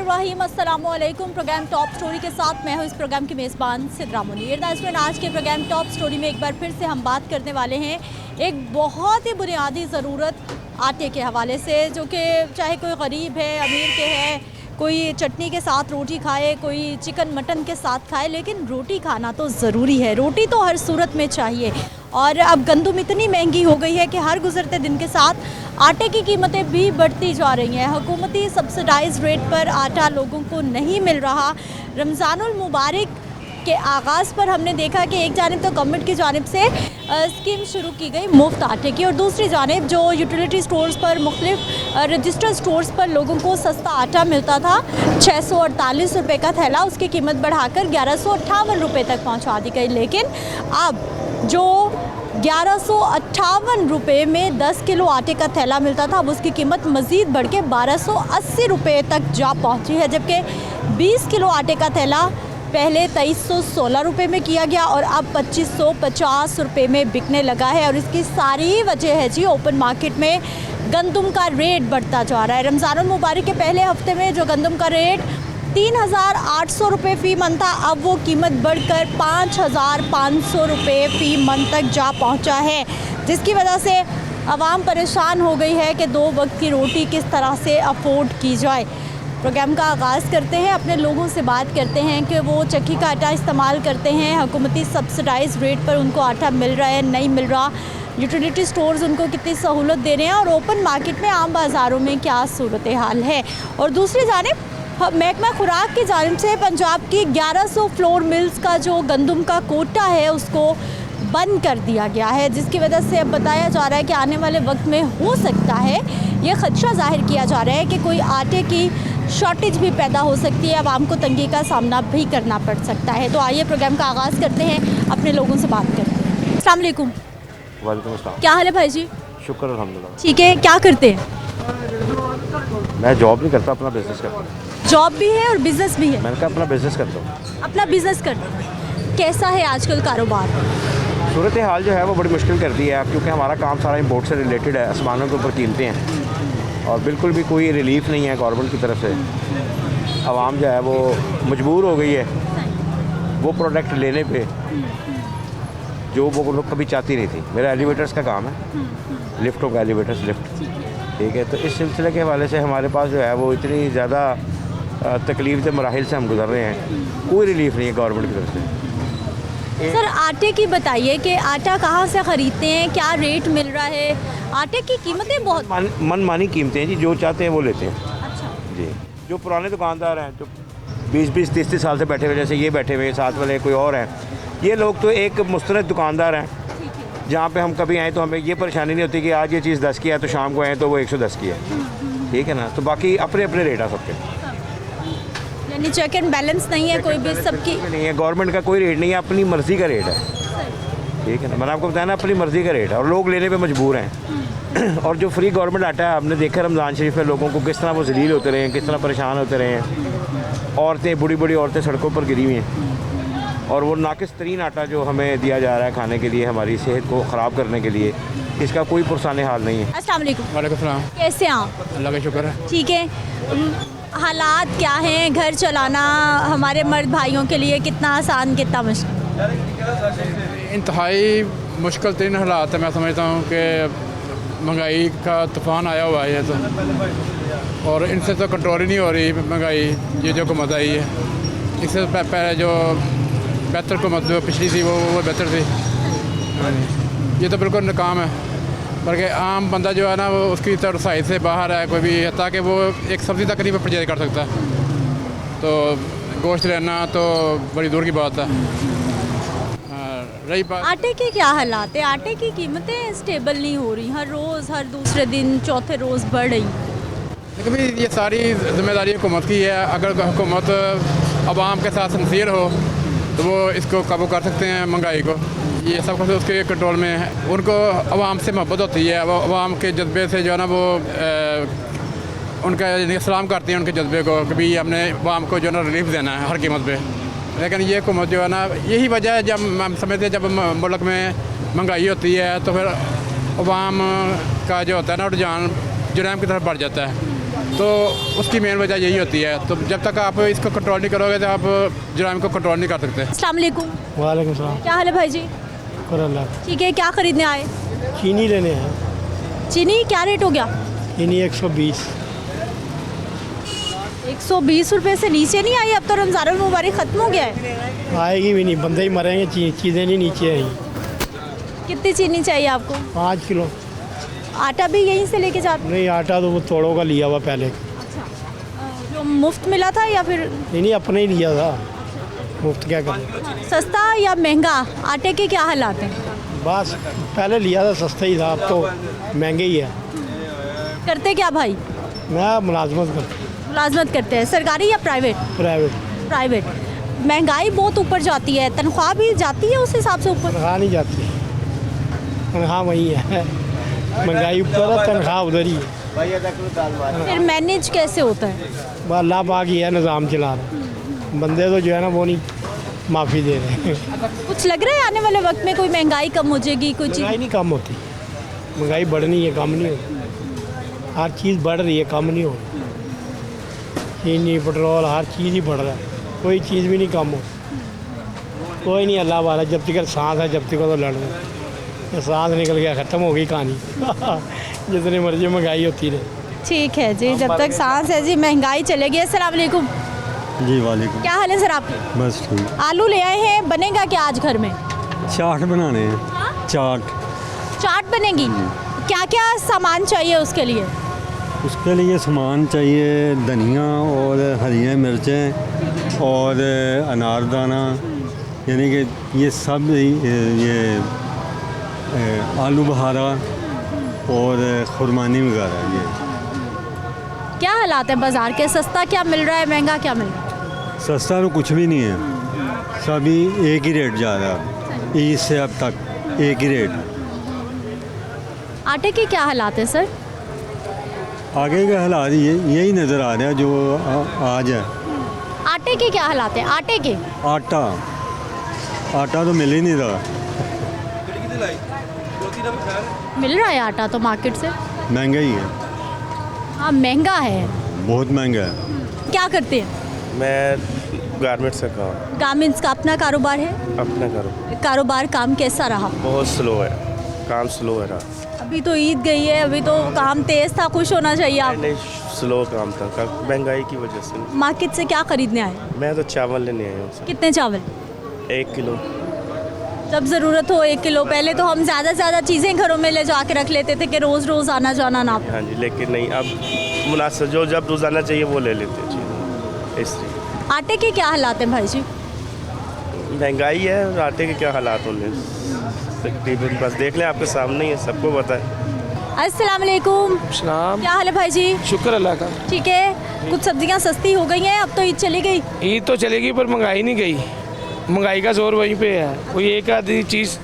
बिस्मिल्लाहिर्रहमानिर्रहीम, अस्सलामुअलैकुम। Programme top story के साथ मैं हूँ इस प्रोग्राम की मेज़बान सिद्रा मुनीर। नाज़रीन, आज के प्रोग्राम टॉप स्टोरी में एक बार फिर से हम बात करने वाले हैं एक बहुत ही बुनियादी ज़रूरत आटे के हवाले से, जो कि चाहे कोई गरीब है, अमीर के है, कोई चटनी के साथ रोटी खाए, कोई चिकन मटन के साथ खाए, लेकिन रोटी खाना तो ज़रूरी है। रोटी तो हर सूरत में चाहिए। और अब गंदम इतनी महंगी हो गई है कि हर गुज़रते दिन के साथ आटे की कीमतें भी बढ़ती जा रही हैं। हुकूमती सब्सिडाइज रेट पर आटा लोगों को नहीं मिल रहा। रमज़ानुल मुबारक के आगाज़ पर हमने देखा कि एक जानिब तो गवर्नमेंट की जानिब से स्कीम शुरू की गई मुफ्त आटे की, और दूसरी जानिब जो यूटिलिटी स्टोर्स पर, मुख्तलिफ रजिस्टर्ड स्टोर्स पर लोगों को सस्ता आटा मिलता था 648 रुपये का थैला, उसकी कीमत बढ़ाकर 1158 रुपये तक पहुँचा दी गई। लेकिन अब जो 1158 रुपये में 10 किलो आटे का थैला मिलता था, अब उसकी कीमत मज़ीद बढ़ के 1280 रुपये तक जा पहुँची है, जबकि 20 किलो आटे का थैला पहले 2316 रुपये में किया गया और अब 2550 रुपये में बिकने लगा है। और इसकी सारी वजह है जी ओपन मार्केट में गंदम का रेट बढ़ता जा रहा है। रमज़ानुल मुबारक के पहले हफ्ते में जो गंदम का रेट 3800 रुपये फ़ी मन था, अब वो कीमत बढ़कर 5500 रुपये फ़ी मन तक जा पहुंचा है, जिसकी वजह से आवाम परेशान हो गई है कि 2 वक्त की रोटी किस तरह से अफोर्ड की जाए। प्रोग्राम का आगाज़ करते हैं, अपने लोगों से बात करते हैं कि वो चक्की का आटा इस्तेमाल करते हैं, हुकूमती सब्सिडाइज रेट पर उनको आटा मिल रहा है, नहीं मिल रहा, यूटिलिटी स्टोर्स उनको कितनी सहूलत दे रहे हैं, और ओपन मार्केट में आम बाज़ारों में क्या सूरत हाल है। और दूसरी जानिब महकमा खुराक की जानिब से पंजाब की 1100 फ्लोर मिल्स का जो गंदम का कोटा है उसको बंद कर दिया गया है, जिसकी वजह से अब बताया जा रहा है कि आने वाले वक्त में हो सकता है, ये ख़दशा ज़ाहिर किया जा रहा है कि कोई आटे की शॉर्टेज भी पैदा हो सकती है, आवाम को तंगी का सामना भी करना पड़ सकता है। तो आइए प्रोग्राम का आगाज़ करते हैं, अपने लोगों से बात करते हैं। अस्सलाम वालेकुम। वालेकुम अस्सलाम। क्या हाल है भाई जी? शुक्र अल्हम्दुलिल्लाह। ठीक है, क्या करते हैं? मैं जॉब नहीं करता, अपना बिजनेस करता हूँ। जॉब भी है और बिज़नेस भी है? मैंने कहा अपना बिजनेस करता हूँ। अपना बिज़नेस करते हैं। कैसा है आजकल कारोबार? सूरत हाल जो है वो बड़ी मुश्किल कर दी है, क्योंकि हमारा काम सारा इंपोर्ट से रिलेटेड है, आसमानों के ऊपर कीमतें हैं और बिल्कुल भी कोई रिलीफ नहीं है गवर्नमेंट की तरफ से। आवाम जो है वो मजबूर हो गई है वो प्रोडक्ट लेने पे जो वो लोग कभी चाहती नहीं थी। मेरा एलिवेटर्स का काम है, लिफ्टों का, एलिवेटर्स लिफ्ट, ठीक है। तो इस सिलसिले के हवाले से हमारे पास जो है वो इतनी ज़्यादा तकलीफ के मराहिल से हम गुजर रहे हैं, कोई रिलीफ नहीं है गवर्नमेंट की तरफ से। सर, आटे की बताइए कि आटा कहाँ से ख़रीदते हैं, क्या रेट मिल रहा है? आटे की कीमतें बहुत मनमानी कीमतें हैं जी, जो चाहते हैं वो लेते हैं। अच्छा जी, जो पुराने दुकानदार हैं जो 20-20, 30-30 साल से बैठे हुए, जैसे ये बैठे हुए साथ वाले कोई और हैं, ये लोग तो एक मुस्तनद दुकानदार हैं जहाँ पे हम कभी आएँ तो हमें ये परेशानी नहीं होती कि आज ये चीज़ 10 की है तो शाम को आएँ तो वो 110 की है, ठीक है ना। तो बाकी अपने अपने रेट है सबके, यानी चेक एंड बैलेंस नहीं है कोई भी, सबकी नहीं है। गवर्नमेंट का कोई रेट नहीं है, अपनी मर्ज़ी का रेट है, ठीक है ना। मैंने आपको बताया ना, अपनी मर्ज़ी का रेट है और लोग लेने पे मजबूर हैं। और जो फ्री गवर्नमेंट आटा है, आपने देखा रमज़ान शरीफ में लोगों को किस तरह वो जलील होते रहे हैं, किस तरह परेशान होते रहे हैं। औरतें, बूढ़ी बूढ़ी औरतें सड़कों पर गिरी हुई हैं, और वो नाकिस तरीन आटा जो हमें दिया जा रहा है खाने के लिए, हमारी सेहत को ख़राब करने के लिए, इसका कोई पुरसाने हाल नहीं है। अस्सलाम वालेकुम। वालेकुम सलाम। कैसे हैं आप? अल्लाह का शुक्र है। ठीक है। हालात क्या हैं? घर चलाना हमारे मर्द भाइयों के लिए कितना आसान, कितना मुश्किल? इंतहाई मुश्किल तरीन हालात है। मैं समझता हूँ कि महंगाई का तूफ़ान आया हुआ है तो, और इनसे तो कंट्रोल ही नहीं हो रही महंगाई, ये जो हुकूमत आई है। इससे पहले जो बेहतर हुकूमत जो पिछली थी वो बेहतर थी, ये तो बिल्कुल नाकाम है। बल्कि आम बंदा जो है ना वो उसकी तो रसाई से बाहर है, कोई भी, ताकि वो एक सब्ज़ी तक नहीं परचेज कर सकता, तो गोश्त लेना तो बड़ी दूर की बात है। रही बात आटे के क्या हालात है? आटे की कीमतें स्टेबल नहीं हो रही, हर रोज़, हर दूसरे दिन, चौथे रोज़ बढ़ रही। लेकिन भाई ये सारी जिम्मेदारी हुकूमत की है। अगर हुकूमत आवाम के साथ सिंसियर हो तो वो इसको काबू कर सकते हैं महंगाई को। ये सब कुछ उसके कंट्रोल में है। उनको आवाम से मोहब्बत होती है, वो आवाम के जज्बे से जो है ना वो उनका सलाम करते हैं, उनके जज्बे को कि भाई हमने आवाम को जो है ना रिलीफ देना है हर कीमत पे। लेकिन ये हुकूमत जो है ना, यही वजह है जब हम समझते हैं जब मुल्क में महंगाई होती है तो फिर आवाम का जो होता है ना रुझान जुर्म की तरफ बढ़ जाता है। तो उसकी मेन वजह यही होती है। तो जब तक आप इसको कंट्रोल नहीं करोगे तो आप जुराइम को कंट्रोल नहीं कर सकते। अस्सलाम वालेकुम। वालेकुम सलाम। क्या हाल है भाई जी? अल्लाह। ठीक है, क्या खरीदने आए? चीनी लेने हैं। चीनी क्या रेट हो गया? चीनी 120। 120 रुपये से नीचे नहीं आई? अब तो रमज़ान मुबारक ख़त्म हो गया है। आएगी भी नहीं, बंदे ही मरेंगे, चीज़ें नहीं नीचे आएंगी। कितनी चीनी चाहिए आपको? 5 किलो। आटा भी यहीं से लेके जाते? नहीं, आटा तो वो तोड़ों का लिया हुआ पहले। जो मुफ्त मिला था या फिर नहीं, अपने ही लिया था, मुफ्त क्या करें। सस्ता या महंगा? आटे के क्या हालात हैं? बस पहले लिया था सस्ता ही था, अब तो महंगे ही है। करते क्या भाई? मैं मुलाजमत करता मुलाजमत करते हैं। सरकारी या प्राइवेट? प्राइवेट। प्राइवेट। महंगाई बहुत ऊपर जाती है, तनख्वाह भी जाती है उस हिसाब से ऊपर? तनख्वाह नहीं जाती, तनख्वाह वही है। महंगाई ऊपर है, तनख्वाह उधर ही है। फिर मैनेज कैसे होता है? बस अल्लाह पाक ही है निज़ाम चला रहा, बंदे तो जो है ना वो नहीं माफ़ी दे रहे हैं। कुछ लग रहा है आने वाले वक्त में कोई महंगाई कम हो जाएगी? कोई चीज़ महंगाई नहीं कम होती, महंगाई बढ़नी है, कम नहीं होती। हर चीज़ बढ़ रही है, कम नहीं हो रही। चीनी, पेट्रोल, हर चीज़ ही बढ़ रहा है, कोई चीज़ भी नहीं कम हो। कोई नहीं, अल्लाह वाला, जब तक सांस है जब तक तो लड़ रहे। ये सांस निकल गया, ख़त्म हो गई कहानी। जितनी मर्जी महंगाई होती रहे। ठीक है जी, जब तक सांस है जी महंगाई चलेगी। अस्सलाम वालेकुम। जी वालेकुम। क्या हाल है सर आपके? बस ठीक। आलू ले आए हैं, बनेगा क्या आज घर में? चाट बनाने हैं। चाट। चाट बनेगी? क्या क्या सामान चाहिए उसके लिए? उसके लिए सामान चाहिए धनिया और हरी मिर्चें और अनारदाना, यानी कि ये सब ये आलू बहारा और खुरमानी वगैरह। ये क्या हालात है बाज़ार के? सस्ता क्या मिल रहा है, महंगा क्या मिल रहा है? सस्ता तो कुछ भी नहीं है, सभी एक ही रेट जा रहा है। ईद से अब तक एक ही रेट। आटे के क्या हालात है सर? आगे के हालात यही नज़र आ रहा है जो आज है। आटे के क्या हालात है? आटे के आटा तो मिल ही नहीं रहा। मिल रहा है आटा तो मार्केट से? महंगा ही है, हाँ महंगा है। बहुत महंगा है। क्या करते हैं? मैं गारमेंट्स का काम। गारमेंट्स का अपना कारोबार है? अपना करो। कारोबार काम कैसा रहा? बहुत स्लो है, काम स्लो है रहा। अभी तो ईद गई है, अभी तो काम तेज था, खुश होना चाहिए आप। नहीं, स्लो काम था महंगाई की वजह से। मार्केट से क्या खरीदने आए? मैं तो चावल लेने आया हूँ। कितने चावल? 1 किलो। जब ज़रूरत हो 1 किलो। पहले तो हम ज़्यादा चीज़ें घरों में ले जा के रख लेते थे कि रोज़ रोज़ आना जाना ना। हाँ जी, लेकिन नहीं, अब मुनासिब जो जब रोज़ाना चाहिए वो ले लेते हैं जी, इसलिए। आटे के क्या हालात हैं भाई जी? महंगाई है, आटे के क्या हालात होंगे तकरीबन बस देख लें, आपके सामने ही है, सबको पता है। अस्सलाम वालेकुम। सलाम। क्या हाल है भाई जी? शुक्र अल्लाह का। ठीक है, कुछ सब्जियां सस्ती हो गई हैं, अब तो ईद चली गई। ईद तो चलेगी पर महंगाई नहीं गई, महंगाई का जोर वहीं पे है। कोई एक आधी चीज़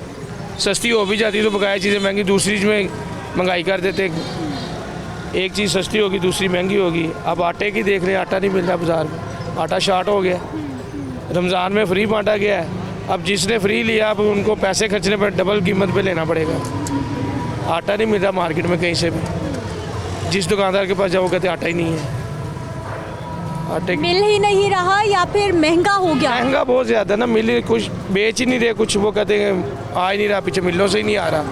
सस्ती हो भी जाती तो बकाया चीज़ें महंगी, दूसरी चीज़ में महंगाई कर देते। एक चीज़ सस्ती होगी दूसरी महंगी होगी। अब आटे की देख रहे हैं, आटा नहीं मिल रहा बाज़ार में, आटा शार्ट हो गया। रमज़ान में फ्री बांटा गया है, अब जिसने फ्री लिया अब उनको पैसे खर्चने पर डबल कीमत पे लेना पड़ेगा। आटा नहीं मिल रहा मार्केट में कहीं से भी, जिस दुकानदार के पास जाओ कहते आटा ही नहीं है। आटे मिल ही नहीं रहा या फिर महंगा हो गया? महंगा बहुत ज़्यादा ना, मिल कुछ बेच ही नहीं रहे, कुछ वो कहते हैं आ ही नहीं रहा, पीछे मिलों से ही नहीं आ रहा,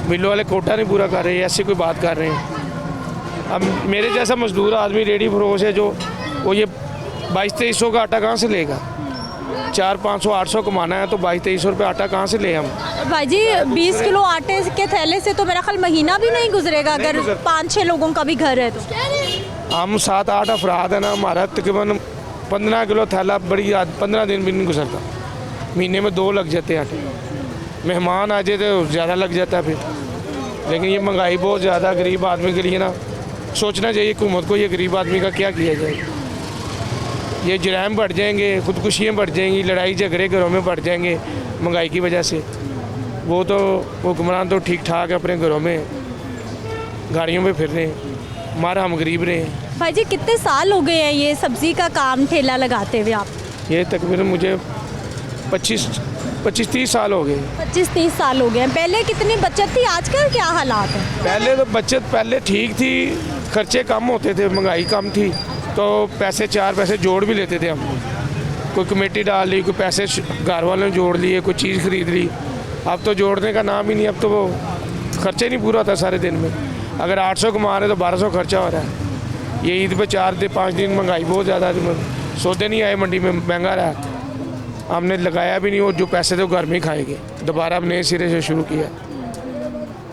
मिलों वाले कोटा नहीं पूरा कर रहे, ऐसी कोई बात कर रहे हैं। अब मेरे जैसा मजदूर आदमी रेडी फरोश है जो वो ये 2200-2300 का आटा कहाँ से लेगा? 400-500-800 कमाना है तो 2200-2300 रुपये आटा कहाँ से ले हम? भाई जी 20 किलो आटे के थैले से तो मेरा ख्याल महीना भी नहीं गुजरेगा, अगर 5-6 लोगों का भी घर है तो। हम 7-8 अफराद है ना, हमारा तकरीबन 15 किलो थैला बड़ी 15 दिन भी नहीं गुजरता, महीने में 2 लग जाते हैं आटे। मेहमान आ जाए तो ज़्यादा लग जाता है फिर। लेकिन ये महंगाई बहुत ज़्यादा, गरीब आदमी के लिए ना सोचना चाहिए हुकूमत को, ये गरीब आदमी का क्या किया जाए। ये जराइम बढ़ जाएंगे, खुदकुशियाँ बढ़ जाएंगी, लड़ाई झगड़े घरों में बढ़ जाएंगे महंगाई की वजह से। वो तो हुक्मरान तो ठीक ठाक है, अपने घरों में गाड़ियों में फिर रहे हैं, हमारा हम गरीब रहे हैं। भाई जी कितने साल हो गए हैं ये सब्जी का काम ठेला लगाते हुए आप? ये तकरीबन मुझे 25-30 साल हो गए। 25-30 साल हो गए हैं। पहले कितनी बचत थी, आजकल क्या हालात है? पहले तो बचत पहले ठीक थी, खर्चे कम होते थे, महंगाई कम थी, तो पैसे 4 पैसे जोड़ भी लेते थे हम। कोई कमेटी डाल ली, कोई पैसे घर वालों ने जोड़ लिए, कोई चीज़ खरीद ली। अब तो जोड़ने का नाम ही नहीं, अब तो वो खर्चे नहीं पूरा होता सारे दिन में। अगर 800 कमा रहे तो 1200 खर्चा हो रहा है। ये ईद पे 4-5 दिन महंगाई बहुत ज़्यादा थी, सौदे नहीं आए, मंडी में महंगा रहा, हमने लगाया भी नहीं, और जो पैसे थे वो घर में ही खाएंगे। दोबारा अब नए सिरे से शुरू किया,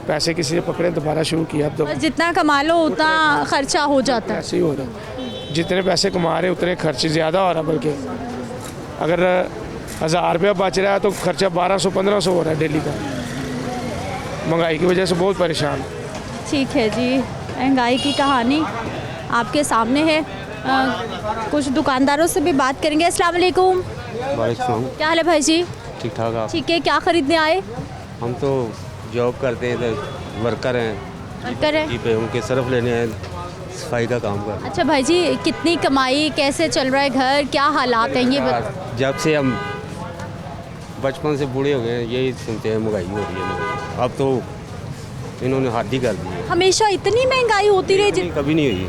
पैसे किसी से पकड़े दोबारा शुरू किया। अब तो बस जितना कमा लो उतना खर्चा हो जाता है। ऐसे ही हो रहा, जितने पैसे कमा रहे उतने खर्चे ज़्यादा हो रहा, बल्कि अगर 1000 रुपया बच रहा है तो खर्चा 1200-1500 हो रहा है डेली का। महंगाई की वजह से बहुत परेशान। ठीक है जी, महंगाई की कहानी आपके सामने है। कुछ दुकानदारों से भी बात करेंगे। अस्सलाम वालेकुम, क्या हाल है भाई जी? ठीक ठाक आप? ठीक है, क्या खरीदने आए? हम तो जॉब करते हैं, तो वर्कर हैं, वर्कर है। जी पे उनके सरफ लेने हैं, सफाई का काम कर। अच्छा भाई जी, कितनी कमाई, कैसे चल रहा है घर, क्या हालात हैं ये जब से हम बचपन से बूढ़े हो गए हैं यही सुनते हैं महंगाई हो रही है। अब तो इन्होंने हद ही कर दी है। हमेशा इतनी महंगाई होती रही? कभी नहीं हुई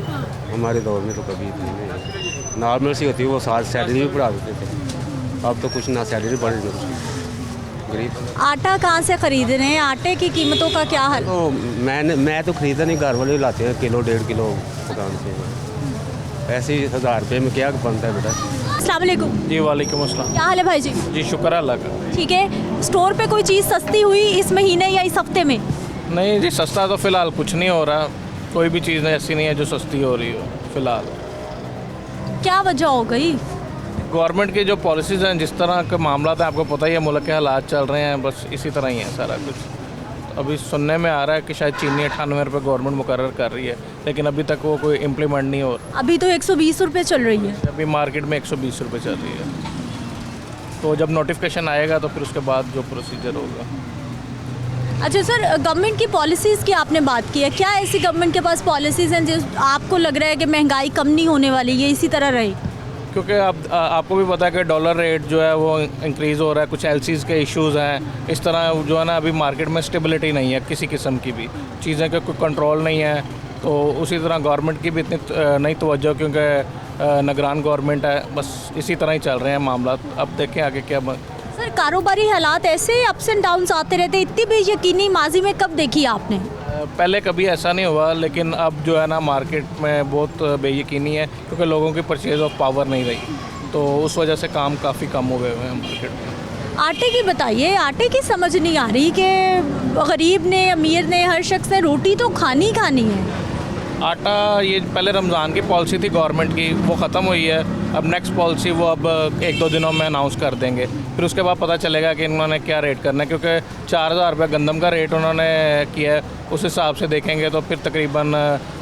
हमारे दौर में, तो कभी इतनी नहीं हुई। नॉर्मल सी होती है, वो साथ सैलरी भी बढ़ा देते थे, अब तो कुछ ना सैलरी बढ़ रही। गरीब आटा कहाँ से खरीद रहे हैं? आटे की कीमतों का क्या हाल? तो मैं तो खरीदा नहीं, घर वाले लाते हैं किलो 1.5 किलो दुकान से। ऐसे ही 1000 रुपये में क्या बनता है बेटा? अस्सलाम वालेकुम। जी वालेकुम अस्सलाम। क्या हाल है भाई जी? जी शुक्र है अल्लाह का। ठीक है, स्टोर पे कोई चीज़ सस्ती हुई इस महीने या इस हफ्ते में? नहीं जी, सस्ता तो फ़िलहाल कुछ नहीं हो रहा, कोई भी चीज़ ऐसी नहीं है जो सस्ती हो रही हो फ़िलहाल। क्या वजह हो गई? गवर्नमेंट की जो पॉलिसीज़ हैं, जिस तरह के मामला है, आपको पता ही है मुल्क के हालात चल रहे हैं, बस इसी तरह ही है सारा कुछ। अभी सुनने में आ रहा है कि शायद चीनी 98 रुपये गवर्नमेंट मुकर्रर कर रही है, लेकिन अभी तक वो कोई इम्प्लीमेंट नहीं हो रहा। अभी तो 120 रुपये चल रही है। अभी मार्केट में 120 रुपये चल रही है, तो जब नोटिफिकेशन आएगा तो फिर उसके बाद जो प्रोसीजर होगा। अच्छा सर, गवर्नमेंट की पॉलिसीज़ की आपने बात की है, क्या ऐसी गवर्नमेंट के पास पॉलिसीज़ हैं जिस आपको लग रहा है कि महंगाई कम नहीं होने वाली, ये इसी तरह रहे? क्योंकि अब आपको भी पता है कि डॉलर रेट जो है वो इंक्रीज़ हो रहा है, कुछ एलसीज़ के इश्यूज़ हैं, इस तरह जो है ना अभी मार्केट में स्टेबिलिटी नहीं है किसी किस्म की भी, चीज़ें का कोई कंट्रोल नहीं है। तो उसी तरह गवर्नमेंट की भी इतनी नहीं तवज्जो, क्योंकि निगरान गवर्नमेंट है, बस इसी तरह ही चल रहे हैं मामला। अब देखें आगे क्या सर, कारोबारी हालात ऐसे अप्स एंड डाउन्स आते रहते, इतनी बेयकीनी माजी में कब देखी आपने? पहले कभी ऐसा नहीं हुआ, लेकिन अब जो है ना मार्केट में बहुत बेयकीनी है, क्योंकि लोगों की परचेज ऑफ पावर नहीं रही, तो उस वजह से काम काफ़ी कम हो गए हुए हैं मार्केट में। आटे की बताइए, आटे की समझ नहीं आ रही कि गरीब ने, अमीर ने, हर शख्स ने रोटी तो खानी है। आटा, ये पहले रमज़ान की पॉलिसी थी गवर्नमेंट की, वो ख़त्म हुई है। अब नेक्स्ट पॉलिसी वो अब 1-2 दिनों में अनाउंस कर देंगे, फिर उसके बाद पता चलेगा कि इन्होंने क्या रेट करना है, क्योंकि 4000 रुपये गंदम का रेट उन्होंने किया है, उस हिसाब से देखेंगे तो फिर तकरीबन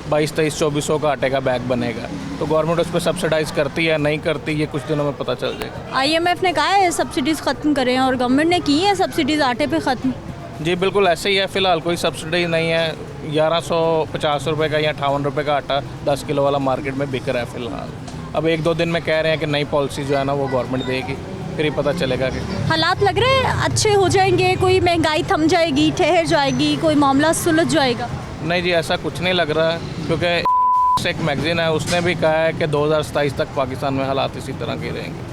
22-23-2400 का आटे का बैग बनेगा। तो गवर्नमेंट उस पर सब्सिडाइज़ करती है नहीं करती, ये कुछ दिनों में पता चल जाएगा। IMF ने कहा है सब्सिडीज़ ख़त्म करें, और गवर्नमेंट ने की है सब्सिडीज़ आटे पे ख़त्म। जी बिल्कुल ऐसे ही है, फ़िलहाल कोई सब्सिडी नहीं है। 1150 रुपये का या 58 रुपये का आटा 10 किलो वाला मार्केट में बिक रहा है फ़िलहाल। अब 1-2 दिन में कह रहे हैं कि नई पॉलिसी जो है ना वो गवर्नमेंट देगी, फिर ही पता चलेगा कि हालात लग रहे हैं अच्छे हो जाएंगे, कोई महंगाई थम जाएगी, ठहर जाएगी, कोई मामला सुलझ जाएगा। नहीं जी, ऐसा कुछ नहीं लग रहा है, क्योंकि एक मैगज़ीन है उसने भी कहा है कि 2027 तक पाकिस्तान में हालात इसी तरह के रहेंगे।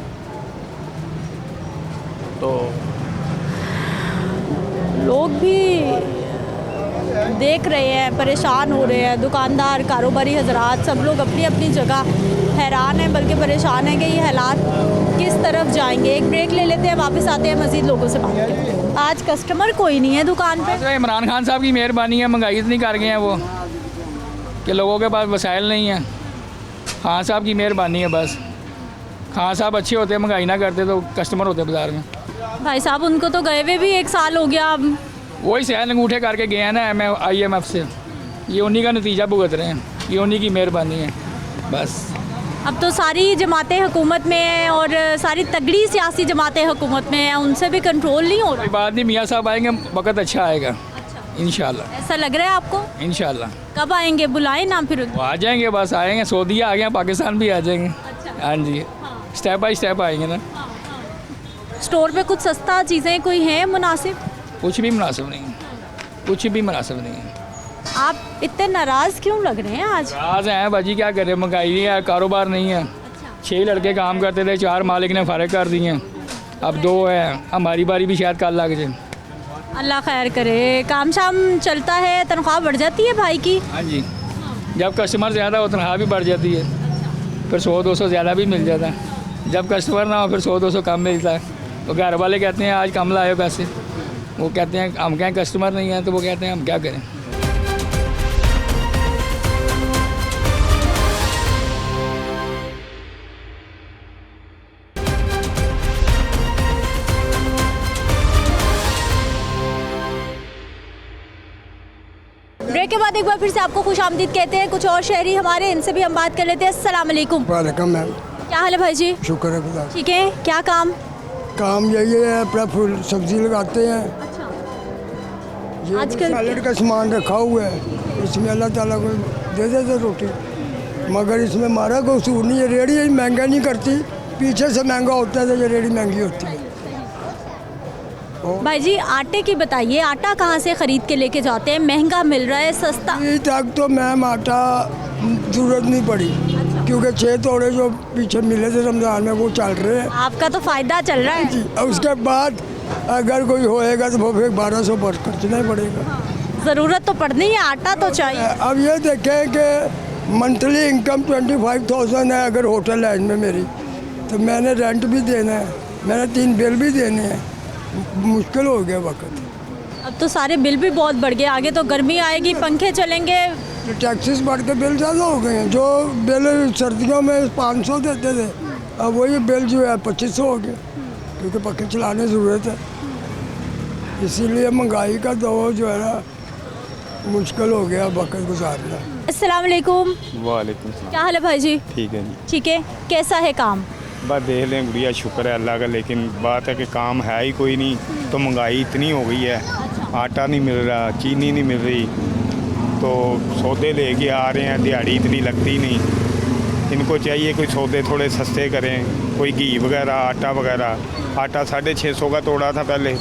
तो लोग भी देख रहे हैं, परेशान हो रहे हैं, दुकानदार, कारोबारी हजरात, सब लोग अपनी अपनी जगह हैरान हैं, बल्कि परेशान हैं कि ये हालात किस तरफ जाएंगे। एक ब्रेक ले लेते हैं, वापस आते हैं, मज़ीद लोगों से बात करते हैं। आज कस्टमर कोई नहीं है दुकान पे। इमरान खान साहब की मेहरबानी है, महंगाई इतनी कर गए हैं वो कि लोगों के पास वसाइल नहीं है। खान साहब की मेहरबानी है बस। खान साहब अच्छे होते, महंगाई ना करते तो कस्टमर होते बाज़ार में। भाई साहब उनको तो गए हुए भी 1 साल हो गया। अब वही सहन अंगूठे करके गए हैं ना IMF से, ये उन्हीं का नतीजा भुगत रहे हैं, ये उन्हीं की मेहरबानी है बस। अब तो सारी जमातें हुकूमत में हैं, और सारी तगड़ी सियासी जमातें हुकूमत में हैं, उनसे भी कंट्रोल नहीं हो रहा। कोई बात नहीं, मियाँ साहब आएंगे, वक्त अच्छा आएगा इंशाल्लाह। ऐसा लग रहा है आपको? इंशाल्लाह। कब आएंगे, बुलाएं ना फिर? वो आ जाएंगे, बस आएंगे। सऊदी आ गए, पाकिस्तान भी आ जाएंगे। हाँ जी, स्टेप बाय स्टेप आएंगे ना। स्टोर पे कुछ सस्ता चीज़ें कोई हैं मुनासिब? कुछ भी मुनासिब नहीं है, कुछ भी मुनासिब नहीं है। आप इतने नाराज़ क्यों लग रहे हैं आज? आज हैं बाजी, क्या करें, महंगाई है, कारोबार नहीं है। 6 लड़के काम करते थे, 4 मालिक ने फारिग कर दिए, अब 2 है, हमारी बारी भी शायद कल लग जाए। अल्लाह खैर करे। काम शाम चलता है, तनख्वाह बढ़ जाती है भाई की? हाँ जी, जब कस्टमर ज़्यादा हो तनख्वाह भी बढ़ जाती है, फिर 100-200 ज़्यादा भी मिल जाता है। जब कस्टमर ना हो फिर 100-200 कम मिलता है। तो घर वाले कहते हैं आज कम लाए पैसे, वो कहते हैं हम क्या कस्टमर नहीं है, तो वो कहते हैं हम क्या करें। ब्रेक के बाद एक बार फिर से आपको खुशामदीद कहते हैं। कुछ और शहरी हमारे, इनसे भी हम बात कर लेते हैं। अस्सलाम वालेकुम। वालेकुम मैम। क्या हाल है भाई जी? शुक्र है खुदा। ठीक है, क्या काम? काम यही है, अपना फूल सब्जी लगाते हैं। ये आजकल सैलड का सामान रखा हुआ है, इसमें अल्लाह ताला को दे देते रोटी, मगर इसमें हमारा कोई कसूर नहीं है। रेडी महंगा नहीं करती, पीछे से महंगा होता है तो ये रेडी महंगी होती है। भाई जी आटे की बताइए, आटा कहाँ से ख़रीद के लेके जाते हैं? महंगा मिल रहा है, सस्ता? अभी तक तो मैम आटा ज़रूरत नहीं पड़ी, क्योंकि 6 तोड़े जो पीछे मिले थे रमज़ान में वो चल रहे हैं। आपका तो फ़ायदा चल रहा है जी, और उसके बाद अगर कोई होएगा तो वो फिर 1200 पर खर्चना ही पड़ेगा। ज़रूरत तो पड़नी है, आटा तो चाहिए। अब ये देखें कि मंथली इनकम 25,000 है अगर होटल लाइन में मेरी, तो मैंने रेंट भी देना है, मैंने 3 बिल भी देने हैं, मुश्किल हो गया वक्त। अब तो सारे बिल भी बहुत बढ़ गए, आगे तो गर्मी आएगी, पंखे चलेंगे। तो टैक्सेस बढ़ के बिल ज़्यादा हो गए हैं। जो बिल सर्दियों में 500 देते थे, अब वही बिल जो है 2500 हो गया, क्योंकि पंखे चलाने ज़रूरत है। इसीलिए महंगाई का दौर जो है ना मुश्किल हो गया वक्त गुजारना। अस्सलाम वालेकुम। वालेकुम सलाम। क्या हाल है भाई जी? ठीक है जी। ठीक है, कैसा है काम? बस देख लें गुड़िया, शुक्र है अल्लाह का, लेकिन बात है कि काम है ही कोई नहीं। तो महंगाई इतनी हो गई है, आटा नहीं मिल रहा, चीनी नहीं मिल रही, तो सौदे लेके आ रहे हैं, दिहाड़ी इतनी लगती नहीं। इनको चाहिए कोई सौदे थोड़े सस्ते करें, कोई घी वगैरह, आटा वगैरह। आटा 650 का तोड़ा था पहले,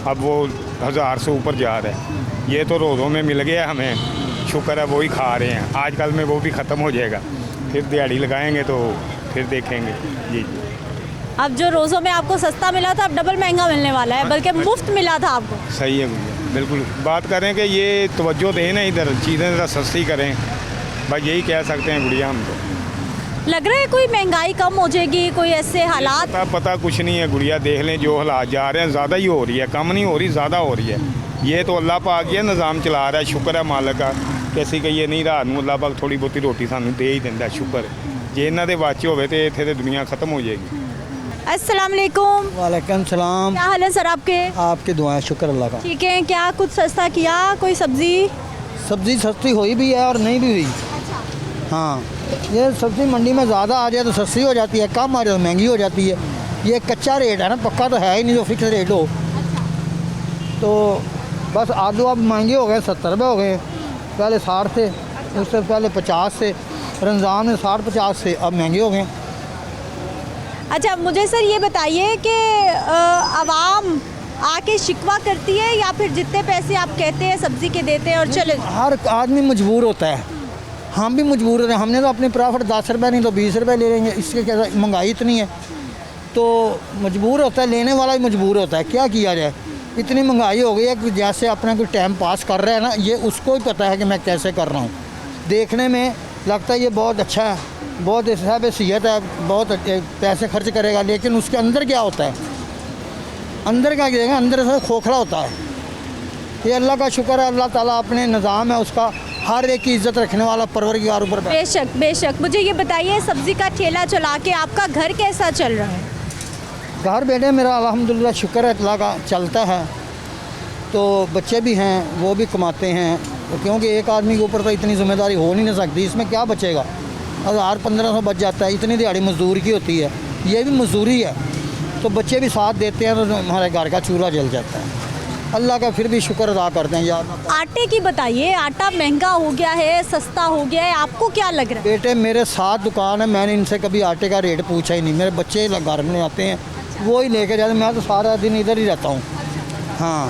अब वो 1000 से ऊपर जा रहा है। ये तो रोज़ों में मिल गया हमें, शुक्र है वही खा रहे हैं। आजकल में वो भी ख़त्म हो जाएगा, फिर दिहाड़ी लगाएंगे तो फिर देखेंगे जी। अब जो रोज़ों में आपको सस्ता मिला था अब डबल महंगा मिलने वाला है, बल्कि मुफ्त मिला था आपको। सही है भैया, बिल्कुल बात करें कि ये तवज्जो दें ना, इधर चीज़ें ज़रा सस्ती करें, बस यही कह सकते हैं गुड़िया हम तो। लग रहा है कोई महंगाई कम हो जाएगी, कोई ऐसे हालात? पता कुछ नहीं है गुड़िया, देख लें जो हालात जा रहे हैं, ज़्यादा ही हो रही है, कम नहीं हो रही, ज़्यादा हो रही है। ये तो अल्लाह पाक ये निज़ाम चला रहा है, शुक्र है मालिक का। कैसी कहिए नहीं, रात में अल्लाह पाक थोड़ी बहुती रोटी सानू दे ही देता, शुक्र है। जे इन्हों के बच्चे होवे तो इत्थे ते दुनिया खत्म हो जाएगी। अस्सलाम वालेकुम। वालेकुम सलाम। क्या हाल है सर आपके? आपकी दुआएं, शुक्र अल्लाह का। ठीक है, क्या कुछ सस्ता किया? कोई सब्जी सस्ती हुई भी है और नहीं भी हुई। हाँ, ये सब्ज़ी मंडी में ज़्यादा आ जाए तो सस्ती हो जाती है, कम आ जाए तो महंगी हो जाती है। ये कच्चा रेट है ना, पक्का तो है ही नहीं जो फिक्स रेट हो। तो बस आलू अब महंगे हो गए, 70 रुपये हो गए, पहले 60 थे, उससे पहले 50 से, रमज़ान में 60-50 से, अब महंगे हो गए। अच्छा मुझे सर ये बताइए कि आवाम आके शिकवा करती है या फिर जितने पैसे आप कहते हैं सब्ज़ी के देते हैं और चले? हर आदमी मजबूर होता है, हम भी मजबूर होते हैं। हमने तो अपनी प्रॉफिट 10 रुपये नहीं तो 20 रुपये ले लेंगे, इसके क्या, महंगाई इतनी है तो मजबूर होता है, लेने वाला भी मजबूर होता है। क्या किया जाए, इतनी महंगाई हो गई है कि जैसे अपना कोई टाइम पास कर रहा है ना, ये उसको ही पता है कि मैं कैसे कर रहा हूँ। देखने में लगता है ये बहुत अच्छा है, बहुत हिसाब सेहत है, बहुत पैसे खर्च करेगा, लेकिन उसके अंदर क्या होता है, अंदर क्या गिरेगा, अंदर से खोखला होता है। ये अल्लाह का शुक्र है, अल्लाह ताला अपने निज़ाम है उसका, हर एक की इज़्ज़त रखने वाला परवरदिगार ऊपर। बेशक बेशक। मुझे ये बताइए, सब्ज़ी का ठेला चला के आपका घर कैसा चल रहा है? घर बेटे मेरा अल्हम्दुलिल्लाह शुक्र है अल्लाह का चलता है। तो बच्चे भी हैं, वो भी कमाते हैं, क्योंकि एक आदमी के ऊपर तो इतनी जिम्मेदारी हो नहीं सकती, इसमें क्या बचेगा। 1000-1500 बच जाता है, इतनी दिहाड़ी मजदूर की होती है, ये भी मजदूरी है। तो बच्चे भी साथ देते हैं तो हमारे घर का चूल्हा जल जाता है। अल्लाह का फिर भी शुक्र अदा करते हैं यार। आटे की बताइए, आटा महंगा हो गया है, सस्ता हो गया है, आपको क्या लग रहा है? बेटे मेरे 7 दुकान है, मैंने इनसे कभी आटे का रेट पूछा ही नहीं। मेरे बच्चे घर में आते हैं, वो ही लेके जाते, मैं तो सारा दिन इधर ही रहता हूँ। हाँ,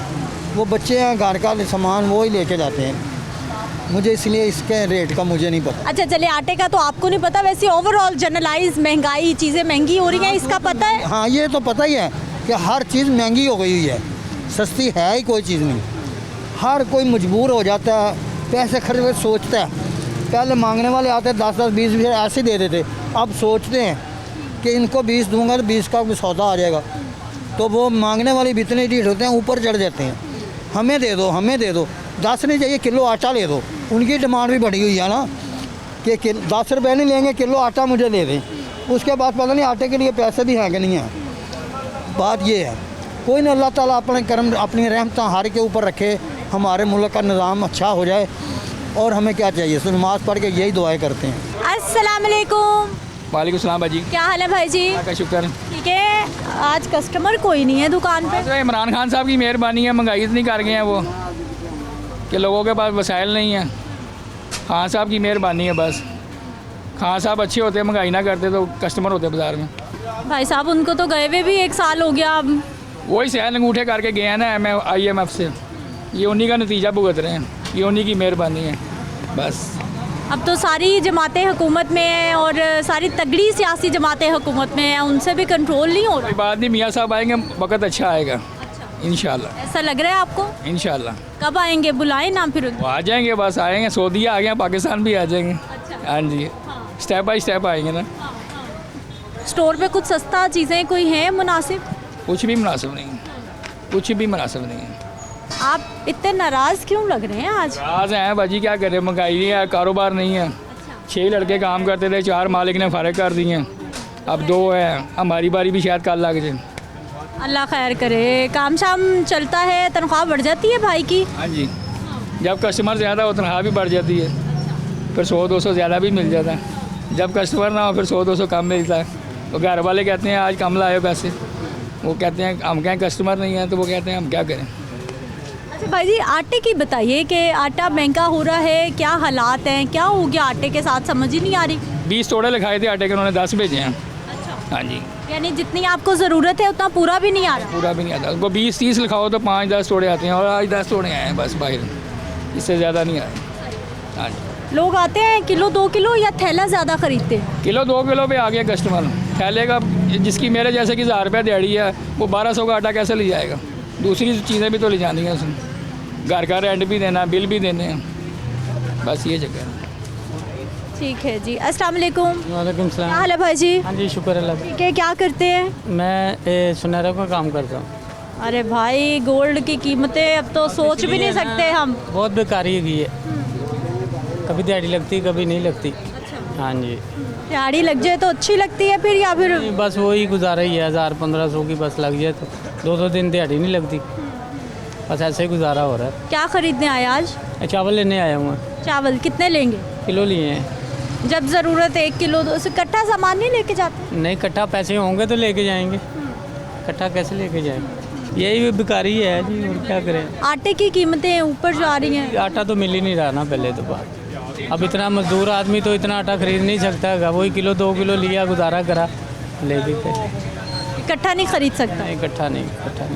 वो बच्चे हैं घर का सामान वो ही लेके जाते हैं, मुझे इसलिए इसके रेट का मुझे नहीं पता। अच्छा चलिए, आटे का तो आपको नहीं पता, वैसे ओवरऑल जनरलाइज महंगाई, चीज़ें महंगी हो रही हैं, इसका पता है? हाँ, ये तो पता ही है कि हर चीज़ महंगी हो गई हुई है, सस्ती है ही कोई चीज़ नहीं। हर कोई मजबूर हो जाता है, पैसे खर्च कर सोचता है। पहले मांगने वाले आते 10-10, 20-20 ऐसे दे देते, अब सोचते हैं कि इनको 20 दूंगा तो 20 का सौदा आ जाएगा, तो वो मांगने वाले भी इतने ढीठ होते हैं, ऊपर चढ़ जाते हैं, हमें दे दो, हमें दे दो, 10 नहीं चाहिए किलो आटा ले दो। उनकी डिमांड भी बढ़ी हुई है ना कि 10 रुपये नहीं लेंगे, किलो आटा मुझे दे दें। उसके बाद पता नहीं आटे के लिए पैसे भी हैं कि नहीं हैं। बात ये है, कोई ना, अल्लाह ताला अपने करम अपनी रहमत हर के ऊपर रखे, हमारे मुल्क का निज़ाम अच्छा हो जाए, और हमें क्या चाहिए, तो नमाज़ पढ़ के यही दुआएं करते हैं। अस्सलाम वालेकुम। वालेकुम सलाम भाजी। क्या हाल है भाई जी? अल्लाह का शुक्र। ठीक है, आज कस्टमर कोई नहीं है दुकान पे। तो इमरान खान साहब की मेहरबानी है, महंगाई इतनी कर गए हैं वो कि लोगों के पास वसाइल नहीं है। खान साहब की मेहरबानी है बस। खान साहब अच्छे होते, महंगाई ना करते तो कस्टमर होते बाज़ार में। भाई साहब उनको तो गए हुए भी 1 साल हो गया अब। वही सहल अंगूठे करके गए हैं ना IMF से, ये उन्हीं का नतीजा भुगत रहे हैं, ये उन्हीं की मेहरबानी है बस। अब तो सारी जमातें हुकूमत में हैं और सारी तगड़ी सियासी जमातें हुकूमत में हैं, उनसे भी कंट्रोल नहीं हो कोई बात नहीं, मियाँ साहब आएंगे, वक्त अच्छा आएगा इंशाल्लाह। ऐसा लग रहा है आपको? इंशाल्लाह। कब आएंगे, बुलाएं ना फिर? वो आ जाएंगे, बस आएंगे, सऊदी आ गए, पाकिस्तान भी आ जाएंगे। हाँ जी, स्टेप बाय स्टेप आएंगे ना। स्टोर पे कुछ सस्ता चीज़ें कोई हैं मुनासिब? कुछ भी मुनासिब नहीं, कुछ भी मुनासिब नहीं है। आप इतने नाराज़ क्यों लग रहे हैं आज? नाराज़ हैं बाजी, क्या करें, महंगाई नहीं है, कारोबार नहीं है। 6 लड़के काम करते थे, 4 मालिक ने फारिग कर दिए हैं, अब 2 हैं, हमारी बारी भी शायद कल लग जाए। अल्लाह खैर करे, काम शाम चलता है, तनख्वाह बढ़ जाती है भाई की? हाँ जी, जब कस्टमर ज़्यादा हो तनख्वाह भी बढ़ जाती है, फिर 100-200 ज़्यादा भी मिल जाता है। जब कस्टमर ना हो फिर 100-200 कम मिलता है। तो घर वाले कहते हैं आज कम लाए पैसे, वो कहते हैं हम कहें कस्टमर नहीं है, तो वो कहते हैं हम क्या करें। अच्छा भाई जी, आटे की बताइए कि आटा महंगा हो रहा है, क्या हालात हैं, क्या हो गया आटे के साथ, समझ ही नहीं आ रही। 20 तोड़े लिखाए थे आटे के, उन्होंने 10 भेजे हैं। हाँ जी, यानी जितनी आपको ज़रूरत है उतना पूरा भी नहीं आ रहा? पूरा भी नहीं आता, वो 20-30 लिखाओ तो 5-10 तोड़े आते हैं, और आज 10 तोड़े आए हैं बस बाहर, इससे ज़्यादा नहीं आए। हाँ जी, लोग आते हैं किलो 2 किलो या थैला ज़्यादा ख़रीदते हैं? किलो 2 किलो पे आ गया कस्टमर, थैले का जिसकी मेरे जैसे कि 1000 रुपये दिहाड़ी है, वो 1200 का आटा कैसे ले जाएगा? दूसरी चीज़ें भी तो ले जानी है उसने, घर का रेंट भी देना, बिल भी देने हैं, बस ये चक्कर है। ठीक है जी, अस्सलाम वालेकुम। वालेकुम क्या सलाम। हाल है भाई जी? हाँ जी, शुक्र अल्लाह का। ठीक है, क्या करते हैं? मैं सुनहरा का काम करता हूँ। अरे भाई, गोल्ड की कीमतें अब तो सोच भी नहीं सकते हम। बहुत बेकारी हुई है, कभी दिहाड़ी लगती कभी नहीं लगती। हाँ जी, दिहाड़ी लग जाए तो अच्छी लगती है फिर, या फिर बस वही गुजारा ही है, 1000-1500 की बस लग जाए तो 2-2 दिन दिहाड़ी नहीं लगती, बस ऐसे ही गुजारा हो रहा है। क्या खरीदने आए आज? चावल लेने आया हूँ। चावल कितने लेंगे? किलो लिए हैं। जब ज़रूरत है 1 किलो, तो इकट्ठा सामान नहीं लेके जाते? नहीं, इकट्ठा पैसे होंगे तो लेके जाएंगे, इकट्ठा कैसे लेके जाएंगे, यही बेकारी है जी, और क्या करें। आटे की कीमतें ऊपर जा रही हैं। आटा तो मिल ही नहीं रहा ना पहले तो बात, अब इतना मजदूर आदमी तो इतना आटा खरीद नहीं सकता है, वही किलो 2 किलो लिया, गुजारा करा, ले भी इकट्ठा नहीं खरीद सकता। इकट्ठा नहीं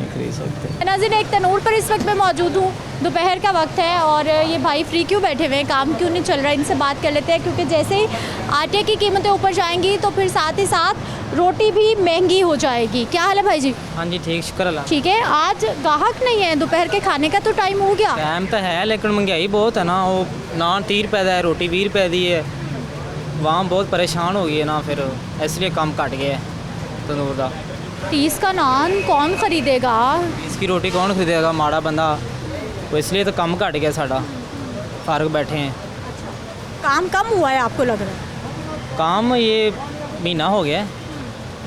खरीद सकते। नाज़रीन, एक तनूर पर इस वक्त मैं मौजूद हूँ, दोपहर का वक्त है और ये भाई फ्री क्यों बैठे हुए हैं, काम क्यों नहीं चल रहा है, इनसे बात कर लेते हैं। क्योंकि जैसे ही आटे की कीमतें ऊपर जाएंगी तो फिर साथ ही साथ रोटी भी महंगी हो जाएगी। क्या हाल है भाई जी? हाँ जी, ठीक, शुक्र अल्लाह। ठीक है, आज गाहक नहीं है, दोपहर के खाने का तो टाइम हो गया। टाइम तो है, लेकिन महंगाई बहुत है ना, वो नान 30 रुपए का है, रोटी 20 रुपए दी है, वहाँ बहुत परेशान हो गई है ना, फिर इसलिए कम घट गया है तंदूर का। 30 का नान कौन खरीदेगा? इसकी रोटी कौन खरीदेगा, माड़ा बंदा, तो इसलिए तो कम घट गया साड़ा, फारग बैठे हैं। काम कम हुआ है आपको लग रहा है? काम ये महीना हो गया,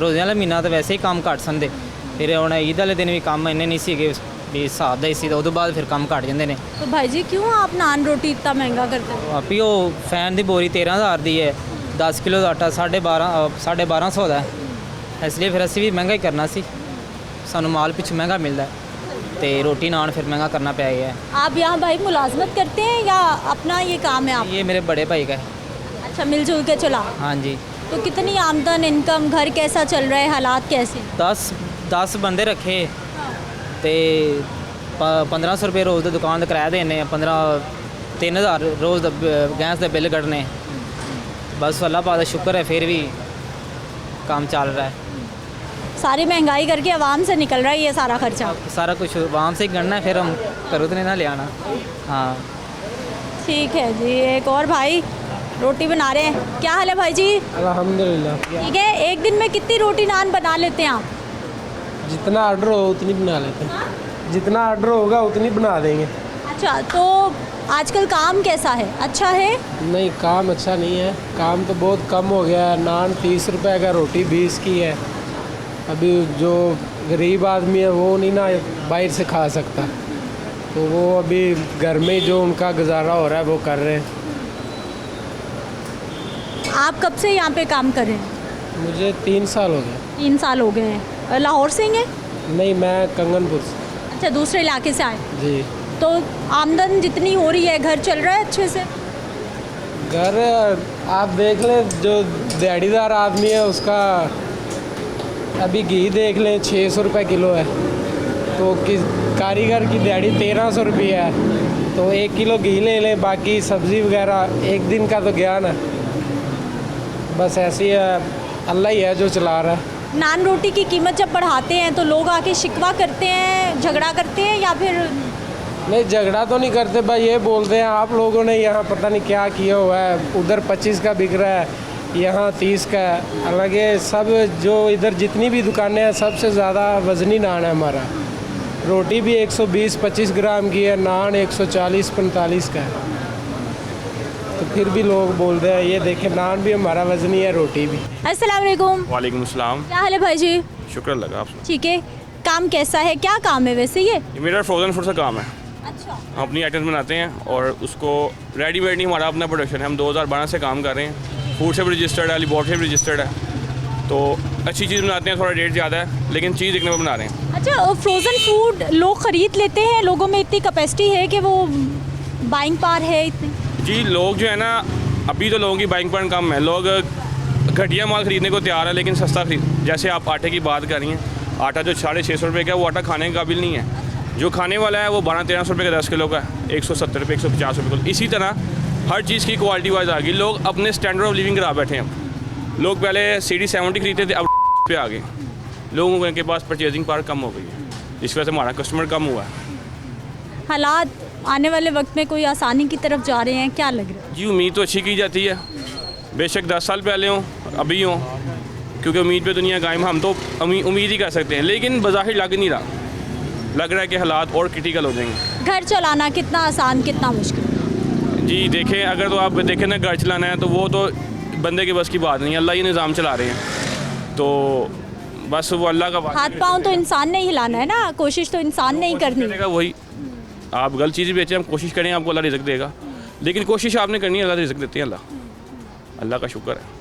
रोज़े वाला महीना तो वैसे ही काम घट संदे, फिर ਹੁਣ ईद वाले दिन भी काम इन्ने नहीं ਸੀਗੇ भी ਹਿਸਾਬ ਦਾ ਹੀ ਸੀ, ਉਹਦੇ ਬਾਅਦ ਫਿਰ ਕੰਮ ਘਟ ਜਾਂਦੇ ਨੇ। तो भाई जी क्यों आप नान रोटी इतना महंगा करते हो? ਆਪੀ ਉਹ ਫੈਨ ਦੀ ਬੋਰੀ 13000 ਦੀ ਹੈ, 10 ਕਿਲੋ ਦਾ ਆਟਾ 1250 ਦਾ ਹੈ, ਇਸ ਲਈ ਫਿਰ ਅਸੀਂ ਵੀ ਮਹਿੰਗਾ ਹੀ ਕਰਨਾ ਸੀ, ਸਾਨੂੰ ਮਾਲ ਪਿੱਛੇ ਮਹਿੰਗਾ ਮਿਲਦਾ ਤੇ ਰੋਟੀ ਨਾਨ ਫਿਰ महंगा करना पै गया है। आप यहाँ भाई मुलाजमत करते हैं या अपना ये काम है आप? ये मेरे बड़े भाई का है। अच्छा, मिलजुल के चला। हाँ जी। तो कितनी आमदन, इनकम, घर कैसा चल रहा है, हालात कैसे? 10 ਬੰਦੇ ਰੱਖੇ ਤੇ 1500 ਰੁਪਏ ਰੋਜ਼ ਦਾ ਦੁਕਾਨ ਦਾ ਕਿਰਾਇਆ ਦੇਣੇ 3000 ਰੋਜ਼ ਦਾ ਗੈਸ ਦਾ ਬਿੱਲ ਕੱਢਣੇ बस अल्लाह पाक का शुक्र है फिर भी काम चल रहा है। सारी महंगाई करके आवाम से निकल रहा है ये सारा खर्चा। सारा कुछ आवाम से ही गणना है, फिर हम करो तो नहीं ना ले आना। हाँ ठीक है जी। एक और भाई रोटी बना रहे हैं, क्या हाल है भाई जी? अल्हम्दुलिल्लाह। ठीक है। एक दिन में कितनी रोटी नान बना लेते हैं आप? जितना ऑर्डर हो उतनी बना लेते हैं, जितना ऑर्डर होगा उतनी बना देंगे। अच्छा, तो आजकल काम कैसा है? अच्छा है? नहीं, काम अच्छा नहीं है, काम तो बहुत कम हो गया है। नान 30 रुपए का, रोटी 20 की है। अभी जो गरीब आदमी है वो नहीं ना बाहर से खा सकता, तो वो अभी घर में जो उनका गुजारा हो रहा है वो कर रहे हैं। आप कब से यहाँ पे काम कर रहे हैं? मुझे 3 साल हो गए। 3 साल हो गए हैं। लाहौर से ही हैं? नहीं, मैं कंगनपुर से। अच्छा, दूसरे इलाके से आए। जी। तो आमदन जितनी हो रही है, घर चल रहा है अच्छे से? घर आप देख लें, जो दिहाड़ीदार आदमी है उसका अभी घी देख लें 600 रुपये किलो है, तो किस कारीगर की दिहाड़ी 1300 रुपये है, तो 1 किलो घी ले लें, बाकी सब्ज़ी वगैरह एक दिन का तो गया ना। बस ऐसे ही है, अल्लाह ही है जो चला रहा है। नान रोटी की कीमत जब बढ़ाते हैं तो लोग आके शिकवा करते हैं, झगड़ा करते हैं, या फिर? नहीं, झगड़ा तो नहीं करते भाई, ये बोलते हैं आप लोगों ने यहाँ पता नहीं क्या किया हुआ है, उधर 25 का बिक रहा है, यहाँ 30 का है। हालांकि सब जो इधर जितनी भी दुकानें हैं सबसे ज़्यादा वज़नी नान है हमारा। रोटी भी 120-25 ग्राम की है, नान 140-45 का है, तो फिर भी लोग बोलते हैं ये देखें नान भी हमारा वज़नी है, रोटी भी। अस्सलाम वालेकुम। वालेकुम अस्सलाम। क्या हाल है भाई जी? शुक्र लगा आपसे। ठीक है। काम कैसा है, क्या काम है वैसे ये? मेरा फ्रोज़न फूड का काम है। अच्छा। हम अपनी आइटम्स बनाते हैं और उसको रेडीमेड नहीं, हमारा अपना प्रोडक्शन है। हम 2012 से काम कर रहे हैं, फूड से भी रजिस्टर्ड है, लेबॉर्ट्री से भी रजिस्टर्ड है, तो अच्छी चीज़ बनाते हैं। थोड़ा रेट ज़्यादा है लेकिन चीज़ एक नंबर बना रहे हैं। अच्छा, फ्रोज़न फूड लोग ख़रीद लेते हैं, लोगों में इतनी कैपेसिटी है कि वो बाइंग पावर है इतनी? जी, लोग जो है ना, अभी तो लोगों की बाइंग पावर कम है, लोग घटिया माल ख़रीदने को तैयार है लेकिन सस्ता खरीद। जैसे आप आटे की बात कर रही हैं, आटा जो 650 रुपये का है वो आटा खाने के काबिल नहीं है। जो खाने वाला है वो 1200-1300 रुपये का 10 किलो का है, 170 रुपये 150 रुपये किलो। इसी तरह हर चीज़ की क्वालिटी वाइज आ गई। लोग अपने स्टैंडर्ड ऑफ लिविंग करा बैठे हैं। लोग पहले CD 70 खरीदते थे, अब पे आ गए। लोगों के पास परचेजिंग पावर कम हो गई है, जिस वजह से हमारा कस्टमर कम हुआ है। हालात आने वाले वक्त में कोई आसानी की तरफ जा रहे हैं, क्या लग रहा है? जी, उम्मीद तो अच्छी की जाती है, बेशक 10 साल पहले हों अभी हों, क्योंकि उम्मीद पे दुनिया कायम। हम तो उम्मीद ही कर सकते हैं, लेकिन बज़ाहिर लग नहीं रहा, लग रहा है कि हालात और क्रिटिकल हो जाएंगे। घर चलाना कितना आसान कितना मुश्किल? जी देखें, अगर तो आप देखें ना, घर चलाना है तो वो तो बंदे के बस की बात नहीं है, अल्लाह ही निज़ाम चला रहे हैं, तो बस वो अल्लाह का हाथ पाँव तो इंसान ने ही हिलाना है ना, कोशिश तो इंसान ने ही करनी है। वही आप गलत चीज़ बेचें, हम कोशिश करें, आपको अल्लाह रिज़्क देगा, लेकिन कोशिश आपने करनी है, अल्लाह रिज़्क देते हैं, अल्लाह का शुक्र है।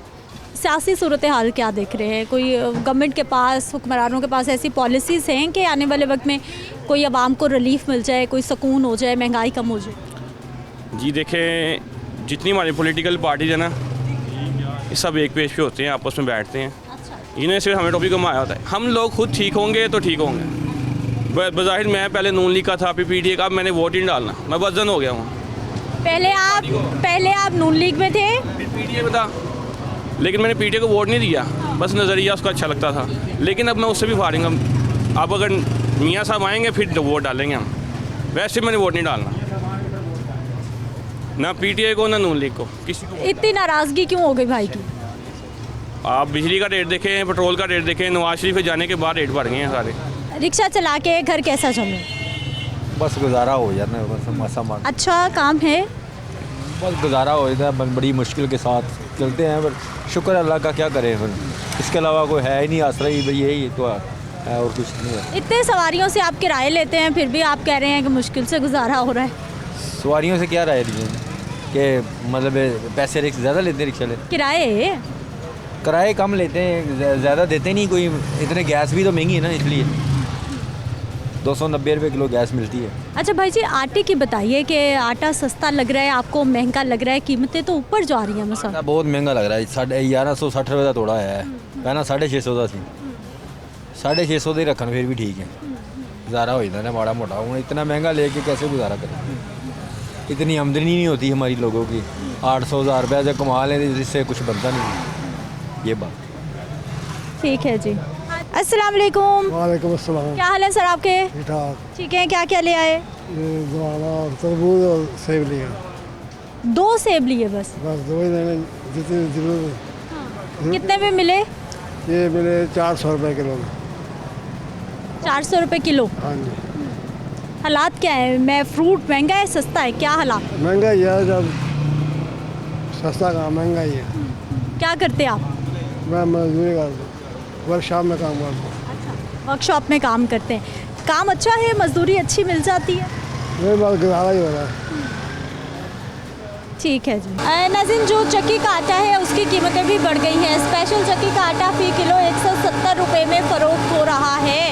सियासी सूरत हाल क्या देख रहे हैं? कोई गवर्नमेंट के पास, हुक्मरानों के पास ऐसी पॉलिसीज़ हैं कि आने वाले वक्त में कोई आवाम को रिलीफ मिल जाए, कोई सुकून हो जाए, महंगाई कम हो जाए? जी देखें, जितनी हमारी पॉलिटिकल पार्टीज है ना, ये सब एक पेज पे होते हैं, आपस में बैठते हैं। इन्हें सिर्फ हमें टॉपिक घुमाया होता है। हम लोग खुद ठीक होंगे तो ठीक होंगे। बज़ाहिर मैं पहले नून लीग का था, फिर PTI का, अब मैंने वोट ही नहीं डालना, मैं बदजन हो गया हूँ। पहले आप नून लीग में थे, फिर PTI में था, लेकिन मैंने PTI को वोट नहीं दिया, बस नज़रिया उसका अच्छा लगता था। लेकिन अब मैं उससे भी फारिग हूँ। अब अगर मियाँ साहब आएंगे फिर तो वोट डालेंगे हम, वैसे मैंने वोट नहीं डालना, ना PTI को ना नून लीग को, किसी को। इतनी नाराज़गी क्यों हो गई भाई की? आप बिजली का रेट देखें, पेट्रोल का रेट देखें, नवाज शरीफ के जाने के बाद रेट बढ़ गए हैं सारे। रिक्शा चला के घर कैसा चल रहा है? बस गुजारा हो जाना है, बस मसा। अच्छा काम है? बस गुजारा हो जाता है, बड़ी मुश्किल के साथ चलते हैं, पर शुक्र अल्लाह का, क्या करें फिर, इसके अलावा कोई है ही नहीं, आसरा ही भाई यही तो है और कुछ नहीं है। इतने सवारियों से आप किराए लेते हैं, फिर भी आप कह रहे हैं कि मुश्किल से गुजारा हो रहा है। सवारियों से क्या राय लिए कि मतलब पैसे ज़्यादा लेते हैं रिक्शा ले? किराए कम लेते हैं, ज़्यादा देते नहीं कोई, इतने गैस भी तो महंगी है ना, इसलिए 290 रुपये किलो गैस मिलती है। अच्छा भाई जी, आटे की बताइए कि आटा सस्ता लग रहा है आपको, महंगा लग रहा है? कीमतें तो ऊपर जा रही हैं मसाला। बहुत महंगा लग रहा है, 1160 रुपये का थोड़ा है, पहला 650 का सी, 650 ਦੇ ਰੱਖਣ ਫਿਰ ਵੀ ਠੀਕ ਹੈ गुजारा हो जाता है माड़ा मोटा हूँ इतना महंगा लेके कैसे गुजारा करें इतनी आमदनी नहीं होती हमारी लोगों की 800,000 रुपया जब कमा लें जिससे कुछ बनता नहीं ये बात ठीक है जी। अस्सलाम वालेकुम। वालेकुम अस्सलाम। क्या हाल है सर आपके? ठीक ठाक। ठीक है, क्या क्या ले आए? गवारा और तरबूज और सेब लिया। 2 सेब लिए बस? बस 2 ही लेने जितनी जरूरत है। कितने में मिले? ये मिले 400 रुपये किलो में। 400 रुपये किलो? हाँ जी। हालात क्या है? मैं फ्रूट महंगा है सस्ता है, क्या हालात? महंगा ही है, जब सस्ता का महंगा ही है। क्या करते आप? मैं मजदूरी करता हूँ, वर्कशॉप में काम करता हूँ। वर्कशॉप में काम करते हैं। काम अच्छा है, मजदूरी अच्छी मिल जाती है? मेरे पास गुजारा ही हो रहा है। ठीक है जी। नाज़रीन, जो चक्की का आटा है उसकी कीमतें भी बढ़ गई हैं। स्पेशल चक्की का आटा फ़ी किलो 170 रुपये में फ़रोख्त हो रहा है।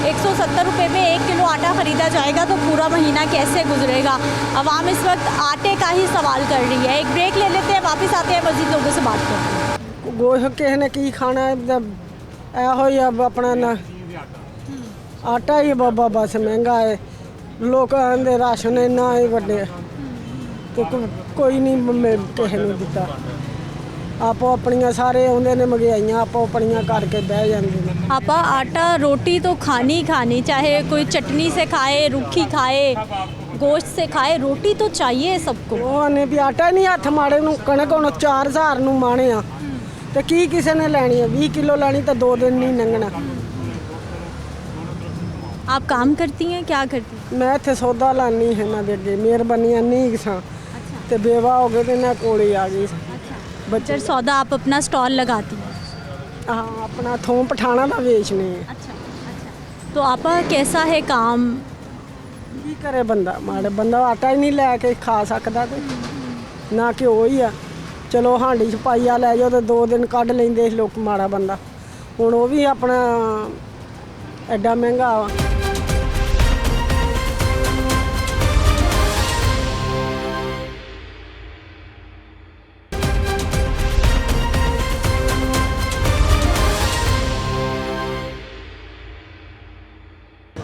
170 रुपये में 1 किलो आटा ख़रीदा जाएगा तो पूरा महीना कैसे गुजरेगा? अवाम इस वक्त आटे का ही सवाल कर रही है। एक ब्रेक ले लेते हैं, वापस आते हैं, मज़ीद लोगों से बात करते हैं। गोश्त किसी ने की खाना है, ਇਹੋ ਹੀ ਆਪਣਾ ਨਾ ਆਟਾ ਹੀ ਬਾਬਾ ਬਸ ਮਹਿੰਗਾ ਹੈ। ਲੋਕਾਂ ਦੇ ਰਾਸ਼ਨ ਇੰਨਾ ਹੀ ਵੱਡੇ ਤੇ ਕੋਈ ਨਹੀਂ ਕਿਸੇ ਨੂੰ ਦਿੱਤਾ। ਆਪੋ ਆਪਣੀਆਂ ਸਾਰੇ ਆਉਂਦੇ ਨੇ ਮਹਿੰਗਾਈਆਂ ਆਪੋ ਆਪਣੀਆਂ ਕਰਕੇ ਬਹਿ ਜਾਂਦੇ ਨੇ। आपा आटा रोटी तो खानी खानी, चाहे कोई चटनी से खाए, रूखी खाए, गोश्त से खाए, रोटी तो चाहिए सबको। ਉਹਨੇ ਵੀ ਆਟਾ ਨਹੀਂ ਹੱਥ ਮਾੜੇ ਨੂੰ ਕਣਕ ਹੁਣ 4000 ਨੂੰ ਮਾਣੇ ਆ ਤੇ ਕੀ ਕਿਸੇ ਨੇ ਲੈਣੀ ਹੈ? 20 किलो ਲੈਣੀ ਤਾਂ 2 दिन नहीं ਲੰਘਣਾ। आप काम करती हैं, क्या करती हैं? मैं इत्थे सौदा लानी है ना दे अगे मेहरबानियां नहीं सा ते बेवा हो गए ते ना कोली आ गई। बच्चर सौदा आप अपना स्टॉल लगाती हैं? हाँ, अपना थोम पठाना का बेचने है। तो आपा कैसा है काम? की करे बंदा, माड़े बंदा आटा ही नहीं लैके खा सकता कोई ना घ्यो ही आ। चलो हांडी च पाइया लै जाओ तो 2 दिन कढ़ लेंदे लोग माड़ा बंदा। हुण वो भी अपना एडा महंगा वा।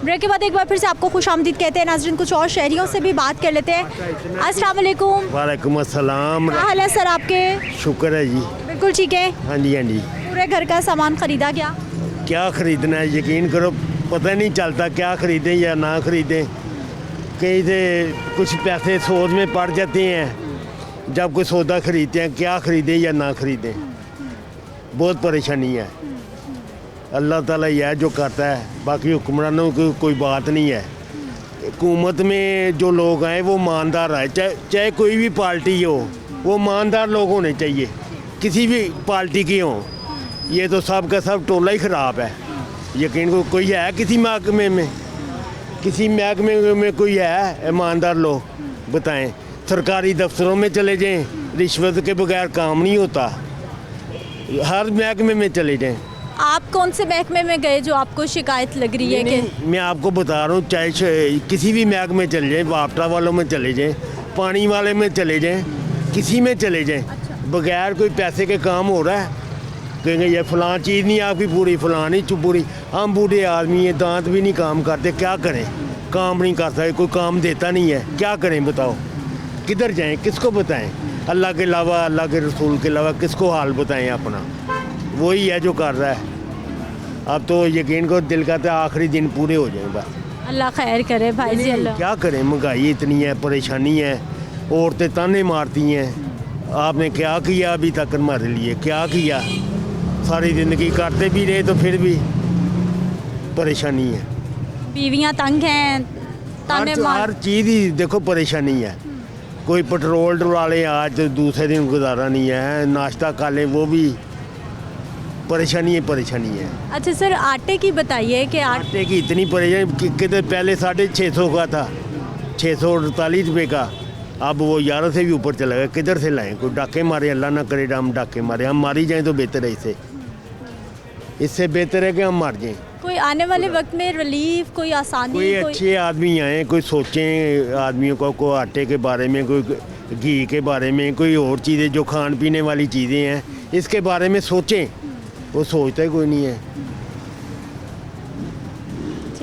ब्रेक के बाद एक बार फिर से आपको खुशामदीद कहते हैं। नाज़रीन, कुछ और शहरियों से भी बात कर लेते हैं। अस्सलाम वालेकुम। वालेकुम अस्सलाम। क्या हाल है सर आपके? शुक्र है जी। बिल्कुल ठीक है। हाँ जी हाँ जी। पूरे घर का सामान खरीदा क्या? क्या खरीदना है, यकीन करो पता नहीं चलता क्या खरीदें या ना खरीदें। कहीं से कुछ पैसे सोच में पड़ जाते हैं जब कोई सौदा खरीदते हैं, क्या खरीदें या ना खरीदें। बहुत परेशानी है। अल्लाह ताला ही है जो करता है, बाकी हुक्मरानों की कोई बात नहीं है। हुकूमत में जो लोग हैं वो ईमानदार है, चाहे कोई भी पार्टी हो, वो ईमानदार लोग होने चाहिए, किसी भी पार्टी के हों। ये तो सब का सब टोला ही ख़राब है। यकीन को कोई है किसी महकमे में, किसी महकमे में कोई है ईमानदार लोग बताएं? सरकारी दफ्तरों में चले जाएं, रिश्वत के बगैर काम नहीं होता। हर महकमे में चले जाएं। आप कौन से महकमे में गए जो आपको शिकायत लग रही है? कि मैं आपको बता रहा हूँ, चाहे किसी भी महकमे में चले जाएं, वापटा वालों में चले जाएं, पानी वाले में चले जाएं, किसी में चले जाएं, बगैर कोई पैसे के काम हो रहा है। कहेंगे ये फलां चीज़ नहीं आपकी पूरी, फलां नहीं चुप पूरी। हम बूढ़े आदमी हैं, दांत भी नहीं काम करते, क्या करें? काम नहीं कर सकते, कोई काम देता नहीं है, क्या करें बताओ? किधर जाएं, किसको बताएं? अल्लाह के अलावा, अल्लाह के रसूल के अलावा किसको हाल बताएं अपना? वही है जो कर रहा है। अब तो यकीन को दिल का तो आखिरी दिन पूरे हो जाए बस। अल्लाह खैर करे भाई जी। अल्लाह क्या करें, महंगाई इतनी है, परेशानी है, औरतें ताने मारती हैं। आपने क्या किया अभी तक हमारे लिए, क्या किया? सारी ज़िंदगी करते भी रहे तो फिर भी परेशानी है। बीवियाँ तंग हैं, ताने हर चीज़ ही देखो परेशानी है। कोई पेट्रोल डलवा लें आज तो दूसरे दिन गुजारा नहीं है, नाश्ता खा लें वो भी परेशानी है। अच्छा सर, आटे की बताइए कि आटे की इतनी परेशानी कि पहले 650 का था, 648 रुपये का, अब वो 11 से भी ऊपर चला गया। किधर से लाएं? कोई डाके मारे, अल्लाह ना करे हम डाके मारे, हम मारी जाएं तो बेहतर है। इससे बेहतर है कि हम मार जाएं। कोई आने वाले वक्त में रिलीफ, कोई आसानी, कोई अच्छे आदमी आए, कोई सोचें आदमियों को आटे के बारे में, कोई घी के बारे में, कोई और चीज़ें जो खान पीने वाली चीज़ें हैं इसके बारे में सोचें। वो सोचता ही कोई नहीं है।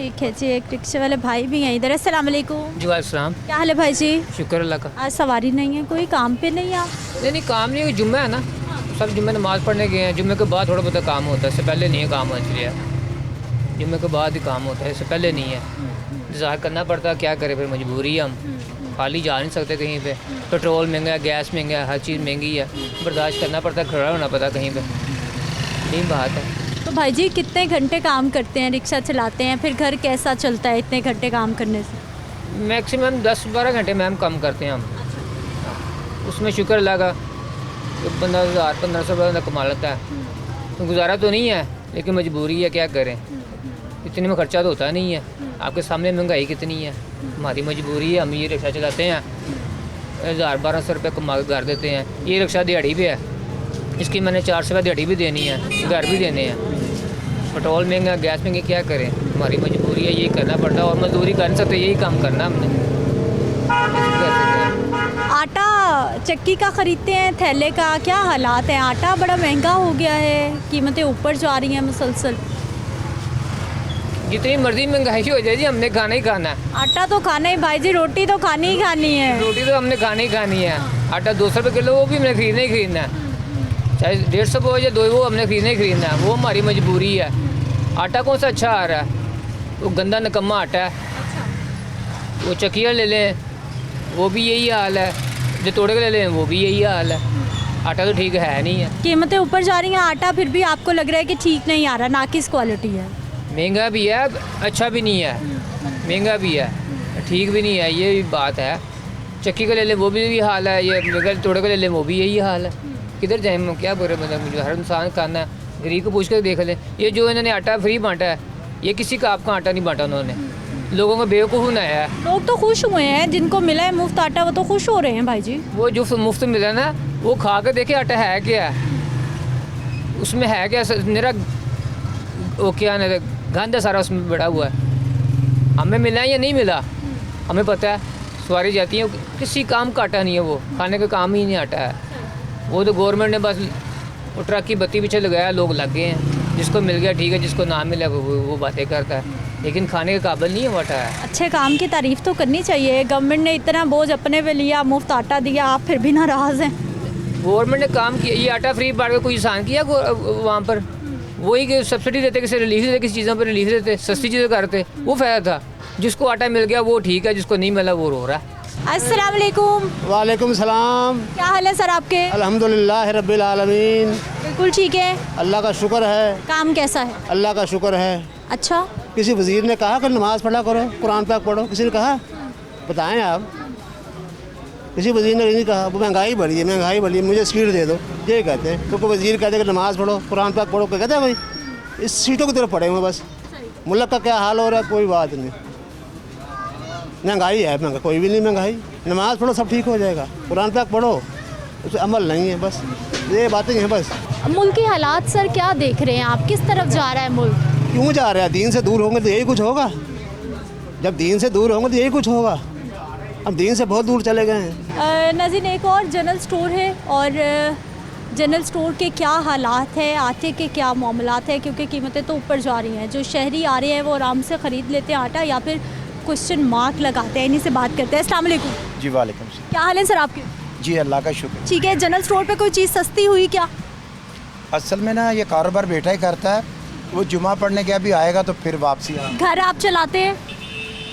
ठीक है जी, एक रिक्शे वाले भाई भी हैं इधर। अस्सलाम वालेकुम। जी वालेकुम। क्या हाल है भाई जी? शुक्र अल्लाह का। आज सवारी नहीं है, कोई काम पे नहीं आप? नहीं काम नहीं है, जुम्मा है ना, सब जुम्मे नमाज़ पढ़ने गए हैं। जुम्मे के बाद थोड़ा बहुत काम होता है, इससे पहले नहीं है काम इसलिए। जुम्मे के बाद ही काम होता है, इससे पहले नहीं है। इंतज़ार करना पड़ता है, क्या करे फिर, मजबूरी है, हम खाली जा नहीं सकते कहीं पे। पेट्रोल महंगा है, गैस महंगा है, हर चीज़ महंगी है, बर्दाश्त करना पड़ता है, खड़ा होना पड़ता है कहीं पे, यही बात है। तो भाई जी कितने घंटे काम करते हैं, रिक्शा चलाते हैं, फिर घर कैसा चलता है इतने घंटे काम करने से? मैक्सिमम 10-12 घंटे मैम कम करते हैं हम। उसमें शुक्र लगा तो 1500 बंदा कमा लेता है, तो गुजारा तो नहीं है, लेकिन मजबूरी है, क्या करें, इतने में खर्चा तो होता नहीं है। आपके सामने महंगाई कितनी है, हमारी मजबूरी है, हम ये रिक्शा चलाते हैं, 1000-1200 रुपये कमा के घर देते हैं। ये रिक्शा दिहाड़ी पे है, इसकी मैंने 400 रुपये दिहाड़ी भी देनी है, घर भी देने हैं, पेट्रोल महंगा, गैस महंगी, क्या करें, हमारी मजबूरी है, यही करना पड़ता है। और मजदूरी कर नहीं सकते, यही काम करना हमने। आटा चक्की का ख़रीदते हैं, थैले का क्या हालात है? आटा बड़ा महंगा हो गया है, कीमतें ऊपर जा रही हैं मुसलसल। जितनी मर्जी महंगाई हो जाए जी, हमने खाना ही खाना है। आटा तो खाना ही भाई जी, रोटी तो खानी ही खानी है। रोटी तो हमने खानी ही खानी है। आटा 200 रुपये किलो, वो भी हमने खरीदना ही खरीदना है, चाहे 150 हो या 2, वो हमने खरीदना ही खरीदना है, वो हमारी मजबूरी है। आटा कौन सा अच्छा आ रहा है, वो गंदा निकम्मा आटा है। वो चकिया ले लें, वो भी यही हाल है, जो तोड़े के ले लें, वो भी यही हाल है। आटा तो ठीक है नहीं है, कीमतें ऊपर जा रही हैं, आटा फिर भी आपको लग रहा है कि ठीक नहीं आ रहा, नाकिस क्वालिटी है। महंगा भी है, अच्छा भी नहीं है, महंगा भी है, ठीक भी नहीं है, ये भी बात है। चक्की का ले लें, वो भी यही हाल है, ये अगर तोड़े का ले लें, वो भी यही हाल है। किधर जाएँ हम, क्या बोले, मतलब मुझे हर इंसान खाना है, गरीब को पूछ कर देख लें। ये जो इन्होंने आटा फ्री बांटा है, ये किसी का आपका आटा नहीं बांटा उन्होंने, लोगों को बेवकूफ़ बनाया है। लोग तो खुश हुए हैं, जिनको मिला है मुफ्त आटा वो तो खुश हो रहे हैं भाई जी। वो जो मुफ्त मिला ना, वो खा कर देखे आटा है क्या, उसमें है क्या, मेरा वो क्या ना गंद है सारा उसमें बड़ा हुआ है। हमें मिला है या नहीं मिला, हमें पता है, सवारी जाती है, किसी काम का आटा नहीं है, वो खाने का काम ही नहीं आटा है। वो तो गवर्नमेंट ने बस वो ट्रक की बत्ती पीछे लगाया, लोग लग गए हैं, जिसको मिल गया ठीक है, जिसको ना मिला वो बातें करता है, लेकिन खाने के काबिल नहीं है वो आटा है। अच्छे काम की तारीफ़ तो करनी चाहिए, गवर्नमेंट ने इतना बोझ अपने पे लिया, मुफ्त आटा दिया, आप फिर भी नाराज़ हैं। गवर्नमेंट ने काम किया, ये आटा फ्री बांट के कोई इंसान किया वहाँ पर, वही सब्सिडी देते, किसी रिलीफ देते, किसी चीज़ों पर रिलीफ देते, सस्ती चीज़ें करते, वो फ़ायदा था। जिसको आटा मिल गया वो ठीक है, जिसको नहीं मिला वो रो रहा है। अस्सलाम वालेकुम। वालेकुम सलाम। क्या हाल है सर आपके? अल्हम्दुलिल्लाह रब्बिल आलमीन। बिल्कुल ठीक है। अल्लाह का शुक्र है। काम कैसा है? अल्लाह का शुक्र है। अच्छा, किसी वज़ीर ने कहा कि नमाज़ पढ़ा करो, कुरान पाक पढ़ो, किसी ने कहा? बताएं आप, किसी वज़ीर ने नहीं कहा। वो महंगाई बढ़ी है, महंगाई बढ़ी है, मुझे सीट दे दो, ये कहते हैं। क्योंकि वज़ीर कहते हैं कि नमाज़ पढ़ो, कुरान पाक पढ़ो, क्या कहते हैं भाई, इस सीटों की तरफ पड़े हुए बस। मुल्क का क्या हाल हो रहा है, कोई बात नहीं। महंगाई है, महंगा कोई भी नहीं महंगाई। नमाज़ पढ़ो, सब ठीक हो जाएगा, कुरान पाक पढ़ो, उस अमल नहीं है, बस ये बातें हैं बस। मुल्क के हालात सर क्या देख रहे हैं आप, किस तरफ जा रहा है मुल्क? क्यों जा रहा है? दीन से दूर होंगे तो यही कुछ होगा। जब दीन से दूर होंगे तो यही कुछ होगा। हम दीन से बहुत दूर चले गए हैं। नाज़रीन, एक और जनरल स्टोर है और जनरल स्टोर के क्या हालात है, आटे के क्या मामलात है, क्योंकि कीमतें तो ऊपर जा रही हैं। जो शहरी आ रहे हैं वो आराम से ख़रीद लेते हैं आटा, या फिर क्वेश्चन मार्क लगाते हैं। इन्हीं से बात करते हैं। अस्सलाम वालेकुम। जी वालेकुम। क्या हाल है सर आपके? जी अल्लाह का शुक्र। ठीक है, जनरल स्टोर पे कोई चीज़ सस्ती हुई क्या? असल में ना ये कारोबार बेटा ही करता है, वो जुमा पढ़ने के अभी आएगा तो फिर वापसी आएगा। घर आप चलाते हैं?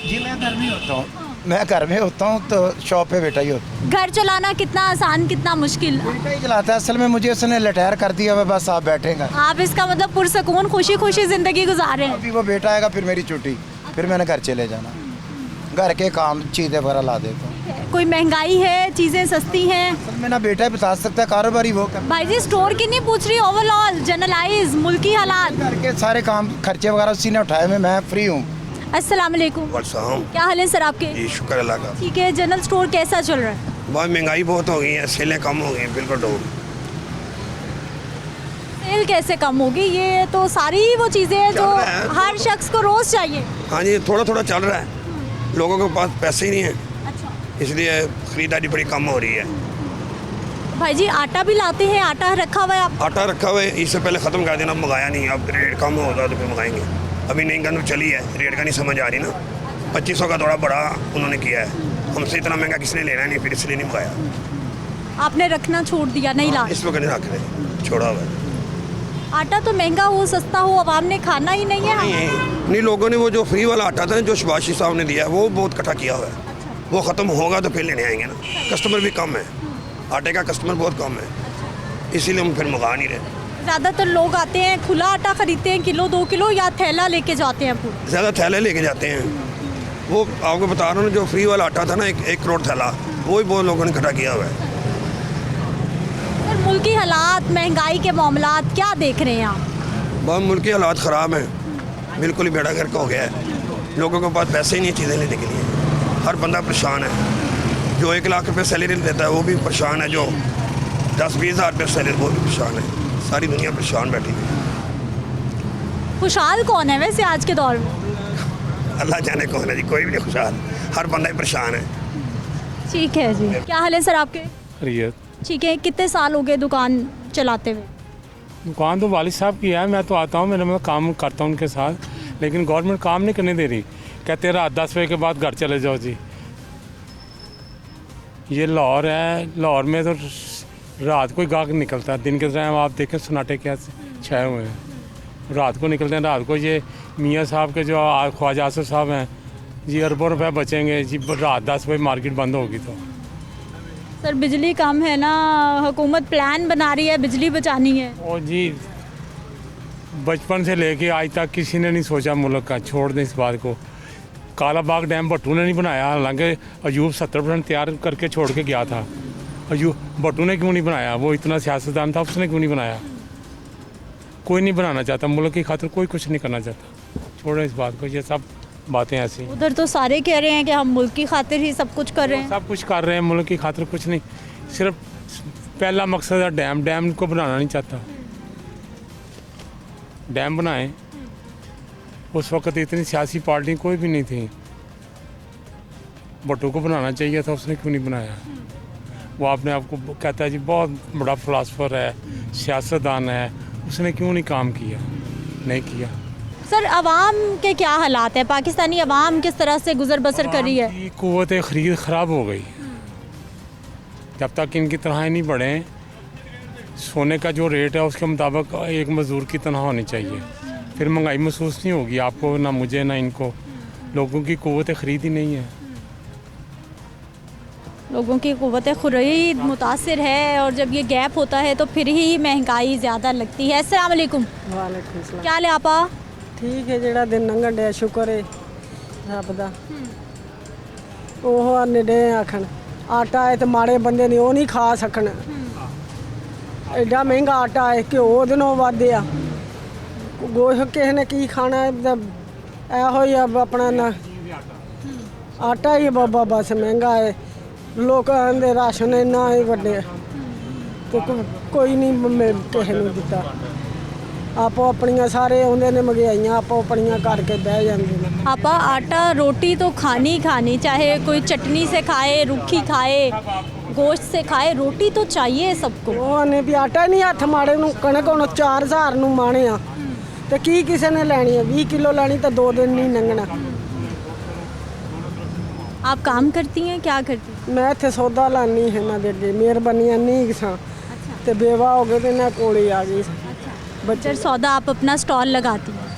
जी मैं घर में होता हूँ, मैं घर में होता हूँ, तो शॉप पे बेटा ही होता है। घर चलाना कितना आसान कितना मुश्किल? बेटा ही चलाता है। असल में मुझे उसने रिटायर कर दिया है, बस आप बैठेगा। आप इसका मतलब पुरसकून खुशी खुशी ज़िंदगी गुजार रहे हैं? अभी वो बेटा आएगा फिर मेरी छुट्टी, फिर मैंने घर चले जाना, घर के काम चीज़ें वगैरह ला देता हूँ। कोई महंगाई है, चीज़ें सस्ती हैं? असल में ना बेटा ही बता सकता है, कारोबारी वो कर। भाई जी स्टोर की नहीं पूछ रही, ओवरऑल जनरलाइज मुल्की हालात। घर के सारे काम खर्चे वगैरह उसी ने उठाए, मैं फ्री हूँ। अस्सलाम वालेकुम। क्या हाल है सर आपके? जी शुक्र अल्लाह का। ठीक है, जनरल स्टोर कैसा चल रहा है? बहुत महंगाई बहुत हो गई है, सेलें कम हो गई हैं, बिल्कुल डाउन। सेल कैसे कम होगी? ये तो सारी वो चीज़ें हैं जो हर शख्स को रोज़ चाहिए। हाँ जी, थोड़ा थोड़ा चल रहा है, लोगों के पास पैसे ही नहीं हैं, इसलिए खरीदारी बड़ी कम हो रही है। भाई जी आटा भी लाते हैं, आटा रखा हुआ है आप? आटा रखा हुआ है, इससे पहले ख़त्म कर देना, मंगाया नहीं, अब रेट कम होगा तो फिर मंगाएंगे। अभी नई गन चली है, रेट का नहीं समझ आ रही ना। 2500 का थोड़ा बड़ा उन्होंने किया है, हमसे इतना महंगा किसने लेना नहीं, फिर इसलिए नहीं मंगाया। आपने रखना छोड़ दिया, नहीं ला? इस वक्त नहीं रख रहे, छोड़ा हुआ है। आटा तो महंगा हो सस्ता हो, आवाम ने खाना ही नहीं है। नहीं, लोगों ने वो जो फ्री वाला आटा था जो शबाशी साहब ने दिया है वो बहुत इकट्ठा किया हुआ है। वो ख़त्म होगा तो फिर लेने आएंगे ना। कस्टमर भी कम है, आटे का कस्टमर बहुत कम है, इसीलिए हम फिर मंगा नहीं रहे। ज़्यादातर लोग आते हैं खुला आटा खरीदते हैं, किलो 2 किलो, या थैला लेके जाते हैं पूरा? ज़्यादा थैले लेके जाते हैं। वो आपको बता रहा हूँ जो फ्री वाला आटा था ना, 1 करोड़ थैला, वो ही बहुत लोगों ने इकट्ठा किया हुआ है। सर, मुल्की हालात, महंगाई के मामलात क्या देख रहे हैं आप? बहुत मुल्की हालात ख़राब हैं, बिल्कुल ही बेड़ा गर्क हो गया है। लोगों के पास पैसे ही नहीं चीज़ें लेने के लिए, हर बंदा परेशान है। जो 1 लाख रुपये सैलरी देता है वो भी परेशान है, जो 10-20 हज़ार रुपये सैलरी वो भी परेशान है। सारी दुनिया परेशान बैठी है। खुशहाल कौन है वैसे आज के दौर में? अल्लाह जाने कौन है जी, कोई भी नहीं खुशहाल, हर बंदा ही परेशान है। ठीक है जी। क्या हाल है सर आपके? खैरियत। ठीक है, कितने साल हो गए दुकान चलाते हुए? दुकान तो वालिद साहब की है, मैं तो आता हूँ, मैं काम करता हूँ उनके साथ, लेकिन गवर्नमेंट काम नहीं करने दे रही। कहते रात 10 बजे के बाद घर चले जाओ जी। ये लाहौर है, लाहौर में तो रात को ही गाहक निकलता है, दिन के टाइम आप देखें सन्नाटे क्या छाए हुए हैं। रात को निकलते हैं, रात को ये मियाँ साहब के जो ख्वाजा आसिफ साहब हैं जी, अरबों रुपए बचेंगे जी, रात 10 बजे मार्केट बंद होगी तो। सर, बिजली कम है ना, हुकूमत प्लान बना रही है बिजली बचानी है। और जी बचपन से लेके आज तक किसी ने नहीं सोचा मुल्क का, छोड़ दें इस बात को। काला बाग डैम भट्टू ने नहीं बनाया, हालांकि अयूब 70% तैयार करके छोड़ के गया था। अयूब भट्टू ने क्यों नहीं बनाया? वो इतना सियासतदान था, उसने क्यों नहीं बनाया? कोई नहीं बनाना चाहता, मुल्क की खातिर कोई कुछ नहीं करना चाहता। छोड़ें इस बात को, ये सब बातें ऐसी। उधर तो सारे कह रहे हैं कि हम मुल्क की खातिर ही सब कुछ कर रहे हैं। सब कुछ कर रहे हैं, मुल्क की खातिर कुछ नहीं। सिर्फ पहला मकसद है डैम, डैम को बनाना नहीं चाहता। डैम बनाएं। उस वक्त इतनी सियासी पार्टी कोई भी नहीं थी। भट्टू को बनाना चाहिए था, उसने क्यों नहीं बनाया? वो अपने आप को कहता है जी बहुत बड़ा फिलासफर है, सियासतदान है, उसने क्यों नहीं काम किया? नहीं किया। सर, आवाम के क्या हालात है? पाकिस्तानी आवाम किस तरह से गुजर बसर कर रही है? क़ुव्वत ख़रीद ख़राब हो गई। जब तक इनकी तनख्वाहें नहीं बढ़ें, सोने का जो रेट है उसके मुताबिक एक मज़दूर की तनख्वाह होनी चाहिए, फिर महंगाई महसूस नहीं होगी आपको, ना मुझे ना इनको। लोगों की क़ुव्वत ख़रीद ही नहीं है। लोगों की क़ुव्वत ख़रीद मुतासिर है, और जब ये गैप होता है तो फिर ही महंगाई ज़्यादा लगती है। अस्सलाम वालेकुम। वालेकुम सलाम। क्या हाल है आपा? ठीक है, ਜਿਹੜਾ दिन ਲੰਘਣ ਡਿਆ ਸ਼ੁਕਰ ਹੈ ਰੱਬ ਦਾ। ਉਹ ਆਨੇ ਡੇ ਆਖਣ ਆਟਾ ਹੈ ਤੇ ਮਾੜੇ ਬੰਦੇ ਨੇ ਉਹ ਨਹੀਂ ਖਾ ਸਕਣ। ਐਡਾ ਮਹਿੰਗਾ ਆਟਾ ਹੈ, ਘਿਓ ਦਿਨੋਂ ਵਧਿਆ, ਗੋਸ਼ਤ ਕਿਸੇ ਨੇ ਕੀ ਖਾਣਾ? ਇਹੋ ਹੀ ਆਪਣਾ ਨਾ ਆਟਾ ਹੀ ਬਾਬਾ ਬਸ ਮਹਿੰਗਾ ਹੈ। ਲੋਕਾਂ ਦੇ ਰਾਸ਼ਨ ਇੰਨਾ ਹੀ ਵੱਡੇ ਤੇ ਕੋਈ ਨਹੀਂ ਕਿਸੇ ਨੂੰ ਦਿੱਤਾ। आपो अपनियां सारे आउंदे ने महंगाइयां, आपो अपनियां करके बह जांदे ने। आपा आटा रोटी तो खानी खानी, चाहे कोई चटनी से खाए, रूखी खाए, गोश्त से खाए, रोटी तो चाहिए सबको। ਉਹਨੇ ਵੀ ਆਟਾ ਨਹੀਂ ਹੱਥ ਮਾੜੇ ਨੂੰ, ਕਣਕ ਹੁਣ 4000 ਨੂੰ ਮਾਣੇ ਆ ਤੇ ਕੀ ਕਿਸੇ ਨੇ ਲੈਣੀ ਹੈ? 20 किलो ਲੈਣੀ ਤਾਂ 2 दिन ਨਹੀਂ ਲੰਘਣਾ। आप काम करती हैं? क्या करती हैं? ਮੈਂ ਇੱਥੇ ਸੌਦਾ ਲਾਨੀ ਹੈ ਇਹਨਾਂ ਦੇ ਅੱਗੇ, ਮਿਹਰਬਾਨੀਆਂ ਨਹੀਂ ਕਿਸਾਂ ਤੇ ਬੇਵਾ ਹੋ ਗਏ ਤੇ ਇਹਨਾਂ ਕੋਲ ਹੀ ਆ ਗਈ। बच्चर सौदा आप अपना स्टॉल लगाती हैं?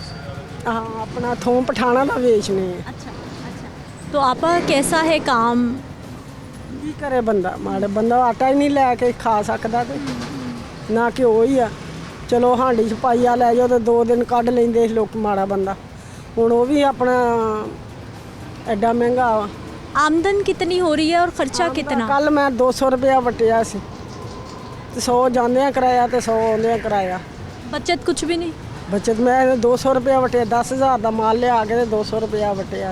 हाँ, अपना थोम पठाना का बेचने हैं। अच्छा। तो आपा कैसा है काम? की करे बंदा, माड़े बंदा आटा ही नहीं लैके खा सकता ते ना घ्यो ही आ। चलो हांडी च पाइया लै जाओ तो 2 दिन कढ़ लेंदे लोग, माड़ा बंदा। हुण वो भी अपना एडा महंगा वा। आमदन कितनी हो रही है और खर्चा कितना? कल मैं 200 रुपया वटिया सी, 100 जांदे कराया ते 100 आउंदे कराया। बचत कुछ भी नहीं? बचत मैं 200 रुपया वटिया, 10,000 का माल लिया के 200 रुपया वटिया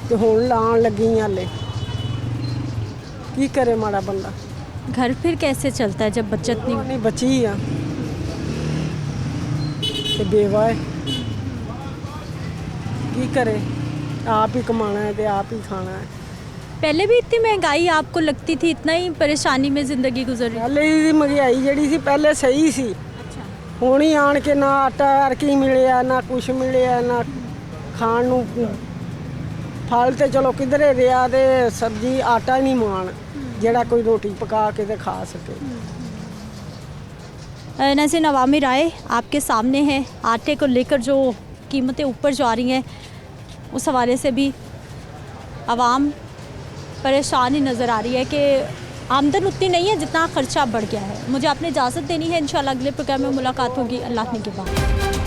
तो हुण लाण लगी हाले। की करे माड़ा बंदा? घर फिर कैसे चलता है जब बचत नहीं बची आ ते बेवा है, की करे? आप ही कमाना है तो आप ही खाना है। पहले भी इतनी महंगाई आपको लगती थी? इतना ही परेशानी में ज़िंदगी गुजर रही? पहले ही महंगाई जड़ी सी पहले सही सी। ਹੁਣ ਹੀ ਆਣ ਕੇ ਨਾ ਆਟਾ ਅਰਕੀ ਮਿਲਿਆ ਨਾ ਕੁਛ ਮਿਲਿਆ ਨਾ ਖਾਣ ਨੂੰ ਫਲ ਤੇ ਚਲੋ ਕਿਧਰੇ ਰਿਹਾ ਤੇ ਸਬਜ਼ੀ ਆਟਾ ਹੀ ਨਹੀਂ ਮਾਣ ਜਿਹੜਾ ਕੋਈ ਰੋਟੀ ਪਕਾ के तो खा सके। नाज़रीन, अवामी राय आपके सामने है। आटे को लेकर जो कीमतें ऊपर जा रही हैं उस हवाले से भी आवाम परेशान ही नज़र आ रही है कि आमदन उतनी नहीं है जितना ख़र्चा बढ़ गया है। मुझे आपने इजाज़त देनी है। इंशाल्लाह अगले प्रोग्राम में मुलाकात होगी। अल्लाह ने के बाद।